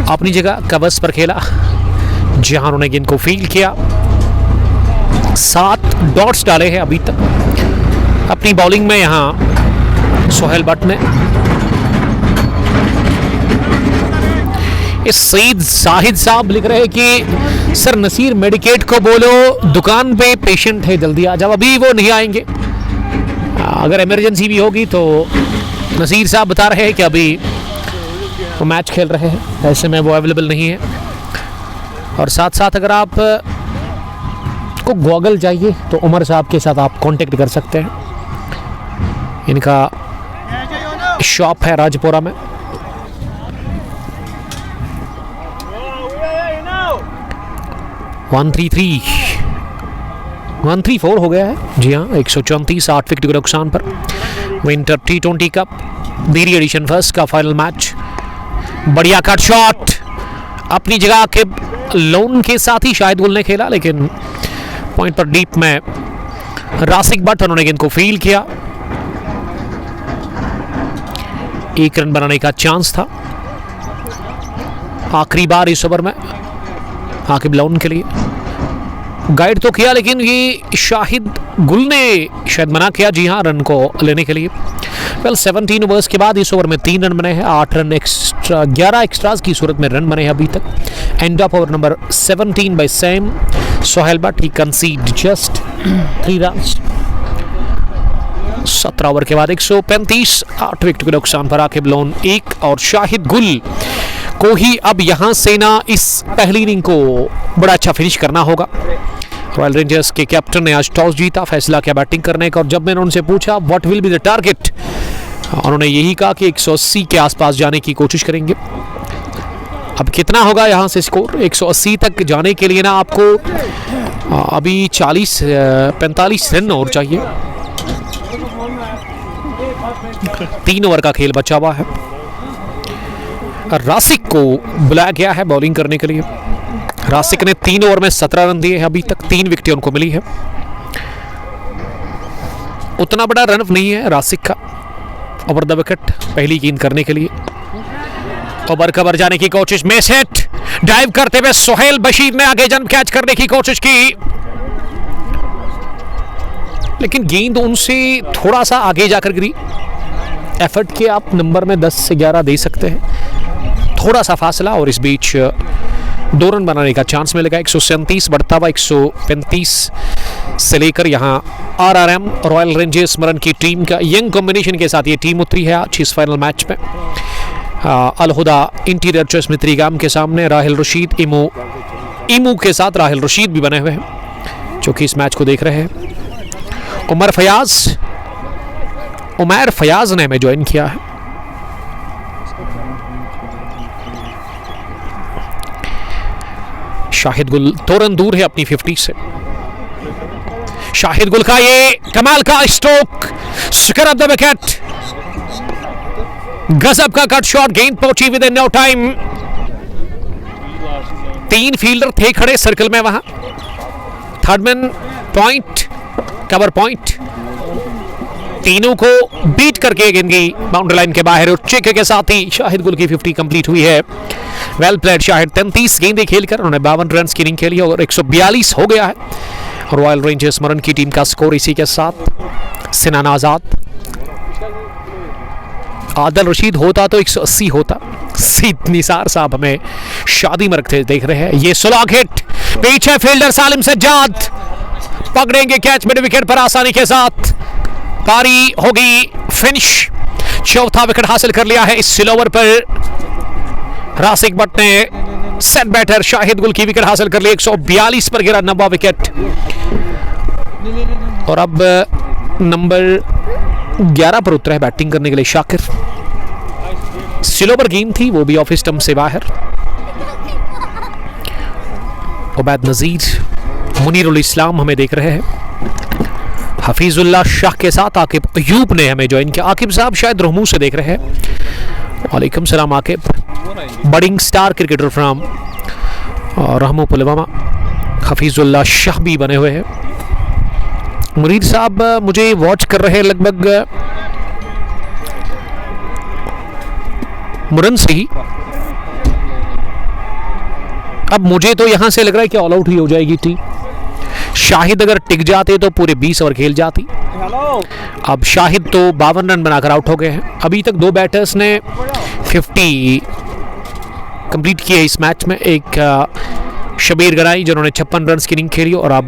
अपनी जगह कवर्स पर खेला जहां उन्होंने गेंद को फील्ड किया। 7 डॉट्स डाले हैं अभी तक अपनी बॉलिंग में यहां सोहेल भट्ट ने। इस सईद जाहिद साहब लिख रहे हैं कि सर नसीर मेडिकेट को बोलो दुकान पे पेशेंट है, जल्दी आ जाओ। अभी वो नहीं आएंगे, अगर इमरजेंसी भी होगी तो नसीर साहब बता रहे हैं कि अभी वो मैच खेल रहे हैं, ऐसे में वो अवेलेबल नहीं है। और साथ साथ अगर आप को गॉगल चाहिए तो उमर साहब के साथ आप कांटेक्ट कर सकते हैं। इनका शॉप है राजपुरा में। वन 134 हो गया है जी हाँ। 134 8 विकेट के नुकसान पर विंटर T20 कप बीरी एडिशन फर्स्ट का फाइनल मैच। बढ़िया कट शॉट अपनी जगह के लोन के साथ ही शाहिद गुल ने खेला, लेकिन पॉइंट पर डीप में रासिक भट्ट उन्होंने गेंद को फील्ड किया। 1 रन बनाने का चांस था आखिरी बार इस ओवर में आकिब लोन के लिए। गाइड तो किया लेकिन ये शाहिद गुल ने शायद मना किया, जी हाँ, रन को लेने के लिए। वेल 17 ओवर्स के बाद इस ओवर में 3 रन बने हैं। 8 रन एक्स्ट्रा 11 एक्स्ट्रास की सूरत में रन बने हैं अभी तक। End of over number 17 by Sam Sohail Bhatt, he कंसीड just 3 runs. 17 over के बाद 135, 8 विकेट के नुकसान पर आकिब लोन 1 और शाहिद गुल को ही अब यहां से ना इस पहली इनिंग को बड़ा अच्छा फिनिश करना होगा। रॉयल रेंजर्स के कैप्टन ने आज टॉस जीता, फैसला किया बैटिंग करने का, और जब मैंने उनसे पूछा what will be the target, उन्होंने यही कहा कि 180 के आसपास जाने की कोशिश करेंगे। अब कितना होगा यहां से स्कोर? 180 तक जाने के लिए ना आपको अभी 45 रन और चाहिए। 3 ओवर का खेल बचा हुआ है। रासिक को बुलाया गया है बॉलिंग करने के लिए। रासिक ने 3 ओवर में 17 रन दिए हैं, अभी तक 3 विकेटें उनको मिली है। उतना बड़ा रन नहीं है रासिक का ओवर द विकेट पहली गेंद करने के लिए। ओवर कवर जाने की कोशिश में सेट डाइव करते हुए सोहेल बशीर ने आगे जंप कैच करने की कोशिश की, लेकिन गेंद उनसे थोड़ा सा आगे जाकर गिरी। एफर्ट के आप नंबर में 10 से 11 दे सकते हैं, थोड़ा सा फासला, और इस बीच 2 रन बनाने का चांस मिलेगा। 137 बढ़ता हुआ 135 से लेकर यहाँ आरआरएम रॉयल रेंजर्स मरन की टीम का यंग कॉम्बिनेशन के साथ ये टीम उतरी है आज इस फाइनल मैच में। अलहुदा इंटीरियर चॉइस में त्रिगाम के सामने राहिल रशीद, इमू के साथ राहिल रशीद भी बने हुए हैं जो कि इस मैच को देख रहे हैं। उमर फयाज ने हमें ज्वाइन किया है। शाहिद गुल 2 रन दूर है अपनी 50 से। शाहिद गुल का ये कमाल का stroke, square of the wicket, गजब का कट शॉट, गेंद पहुंची within no time. 3 fielder थे खड़े सर्कल में वहां। Third man point, cover point, तीनों को बीट करके गेंद की बाउंड्री लाइन के बाहर और चेक के साथ ही शाहिद गुल की 50 कंप्लीट हुई है। Well played Shahid. 33 गेंदें खेलकर उन्होंने 52 रन की इनिंग खेली और 142 हो गया है रॉयल रेंजर्स मरन की टीम का स्कोर। इसी के साथ सिनान आजाद, आदिल रशीद होता तो 180 होता। सीद निसार साहब हमें शादी में रखते देख रहे हैं। ये स्लॉग हिट, पीछे फील्डर सालिम सज्जाद पकड़ेंगे कैच मिड विकेट पर आसानी के साथ। पारी होगी फिनिश। 4था विकेट हासिल कर लिया है इस सिलोवर पर रासिक भट्ट ने। सेट बैटर शाहिद गुल की विकेट हासिल कर ली, 142 पर गिरा 90 विकेट। और अब नंबर 11 पर उतरा है बैटिंग करने के लिए शाकिर। सिलोवर गेंद थी, वो भी ऑफ स्टंप से बाहर। उबैद नजीर, मुनीरुल इस्लाम हमें देख रहे हैं। हफीजुल्लाह शाह के साथ आकिब अयूब ने हमें ज्वाइन किया। आकिब साहब शायद रहमू से देख रहे हैं। वालेकुम सलाम Aqib, budding star cricketer from Rahmoo Pulwama. Hafizullah Shah भी बने हुए हैं। मुनीर साहब मुझे वॉच कर रहे हैं लगभग मुरन से ही। अब मुझे तो यहां से लग रहा है कि ऑल आउट ही हो जाएगी टीम। शाहिद अगर टिक जाते तो पूरे 20 ओवर खेल जाती। अब शाहिद तो 52 रन बनाकर आउट हो गए हैं। अभी तक 2 बैटर्स ने 50 कंप्लीट किए इस मैच में। एक शबीर गनाई जिन्होंने 56 रन की इनिंग खेली, और अब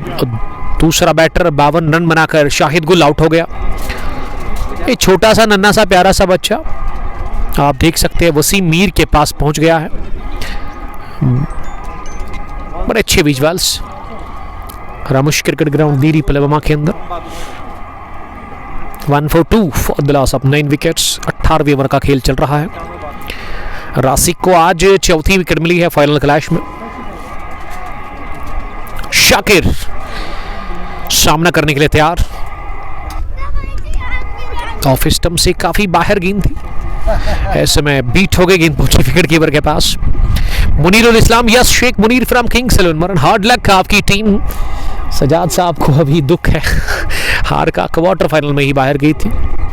दूसरा बैटर 52 रन बनाकर शाहिद गुल आउट हो गया। एक छोटा सा नन्ना सा प्यारा सा बच्चा आप देख सकते हैं वसीम मीर के पास पहुंच गया है। बड़े अच्छे visuals Ramush cricket ground Deeri Pulwama के अंदर। 1 for 2 for the loss of 9 wickets. 18वें ओवर का खेल चल रहा है। रासिक को आज 4थी विकेट मिली है फाइनल क्लैश में। शाकिर सामना करने के लिए तैयार। ऑफ स्टंप से काफी बाहर गेंद थी, ऐसे में बीट हो गई गेंद, पहुंची विकेट कीपर के पास। Munirul Islam, yes Sheikh Munir from kings 11 Muran. Hard luck आपकी टीम। सजाद साहब को अभी दुख है हार का, क्वार्टर फाइनल में ही बाहर गई थी।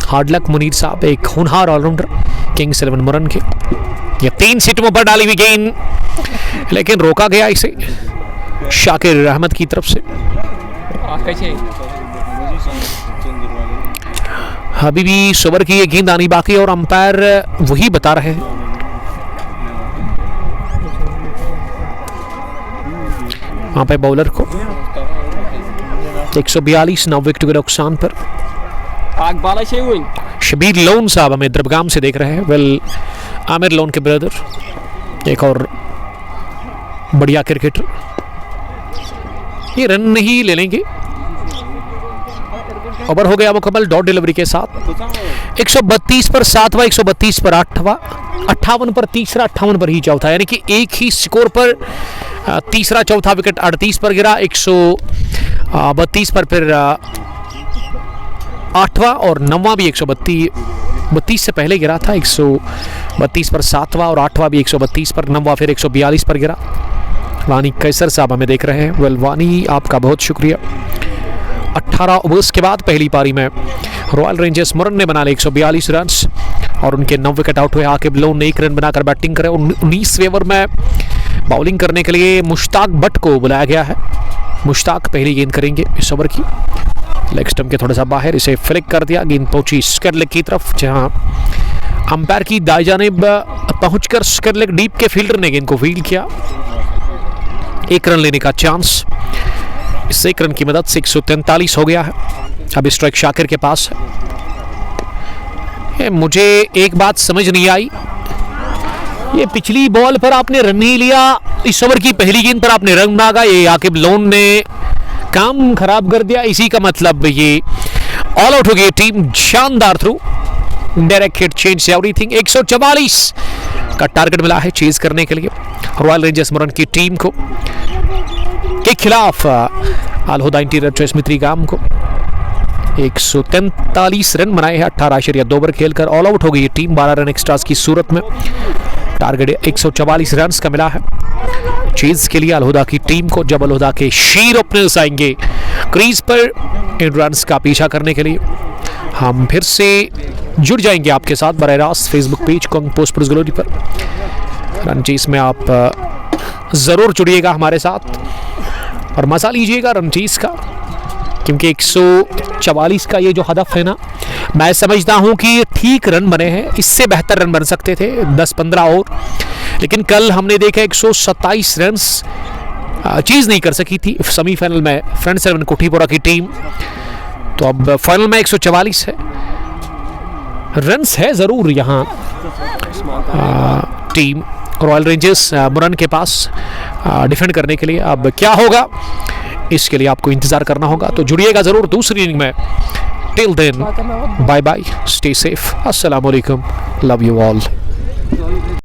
हार्ड लक मुनीर साहब, एक होनहार ऑलराउंडर किंग्स 11 मरन के। ये 3 सीटों पर डाली हुई गेंद, लेकिन रोका गया इसे शाकिर अहमद की तरफ से। अभी भी सोवर की ये गेंद आनी बाकी और अंपायर वही बता रहे हैं। वहां पे बॉलर को 142 9 विकेट के नुकसान पर आग बाला से हुई शबीर लोन साहब हमें द्रबगाम से देख रहे हैं। वेल आमिर लोन के ब्रदर, एक और बढ़िया क्रिकेटर, ये रन नहीं ले लेंगे। ओवर हो गया मुकम्मल डॉट डिलीवरी के साथ। 132 पर 7वां, 132 पर 8वां, 58 पर तीसरा, 58 पर ही चौथा, यानी कि एक ही स्कोर पर तीसरा चौथा विकेट 38 पर गिरा। 132 पर फिर 8वां और 9वां भी 132 से पहले गिरा था। 132 पर 7वां और 8वां भी 132 पर, 9वां फिर 142 पर गिरा। वानी कैसर साहब हमें देख रहे हैं। वेल वानी, आपका बहुत शुक्रिया। 18 ओवर्स के बाद पहली पारी में रॉयल रेंजर्स मुरन ने बना लिए 142 रन और उनके 9 विकेट आउट हुए। आकिब लोन ने 1 रन बनाकर बैटिंग करे। 19वें ओवर में बॉलिंग करने के लिए मुश्ताक भट्ट को बुलाया गया है। मुश्ताक पहली गेंद करेंगे इस ओवर की। लेग स्टंप के थोड़ा सा बाहर, इसे फ्लिक कर दिया। गेंद पहुंची स्क्वायर लेग की तरफ, जहां अंपायर की दाएं जानिब पहुंचकर स्क्वायर लेग डीप के फील्डर ने गेंद को फील्ड किया। 1 रन लेने का चांस। इस 1 रन की मदद से 143 हो गया है। अब स्ट्राइक शाकिर के पास है। मुझे एक बात समझ नहीं आई, ये पिछली बॉल पर आपने रन नहीं लिया, इस ओवर की पहली गेंद पर आपने रन मांगा। ये आकिब लोन ने काम खराब कर दिया। इसी का मतलब ये ऑल आउट हो गई टीम। शानदार through, direct hit, change everything. 144 का टारगेट मिला है चेज करने के लिए रॉयल रेंजर्स मुरन की टीम को के खिलाफ। अलहुदा इंटीरियर चॉइस मित्री गाम को 143 रन बनाए हैं 18.2 ओवर खेलकर। ऑल आउट हो गई टीम 12 रन एक्स्ट्रास की सूरत में। टारगेट 144 रन का मिला है चेज के लिए अलहुदा की टीम को। जब अलहुदा के शीर ओपनर्स आएंगे क्रीज पर इन रन्स का पीछा करने के लिए, हम फिर से जुड़ जाएंगे आपके साथ बराह रास्त Facebook page Kang post glory पर। रन चेज में आप ज़रूर जुड़िएगा हमारे साथ और मज़ा लीजिएगा रन चेज का, क्योंकि 144 का ये जो हदफ है ना, मैं समझता हूँ कि ठीक रन बने हैं। इससे बेहतर रन बन सकते थे 10-15 और, लेकिन कल हमने देखा 127 रन चीज़ नहीं कर सकी थी सेमीफाइनल में फ्रेंड्स 11 कोठीपुरा की टीम। तो अब फाइनल में 144 है, रन्स है ज़रूर यहाँ टीम रॉयल रेंजर्स मुरन के पास डिफेंड करने के लिए। अब क्या होगा इसके लिए आपको इंतज़ार करना होगा, तो जुड़िएगा ज़रूर दूसरी इनिंग में। Till then bye bye, stay safe, अस्सलाम वालेकुम, लव यू ऑल।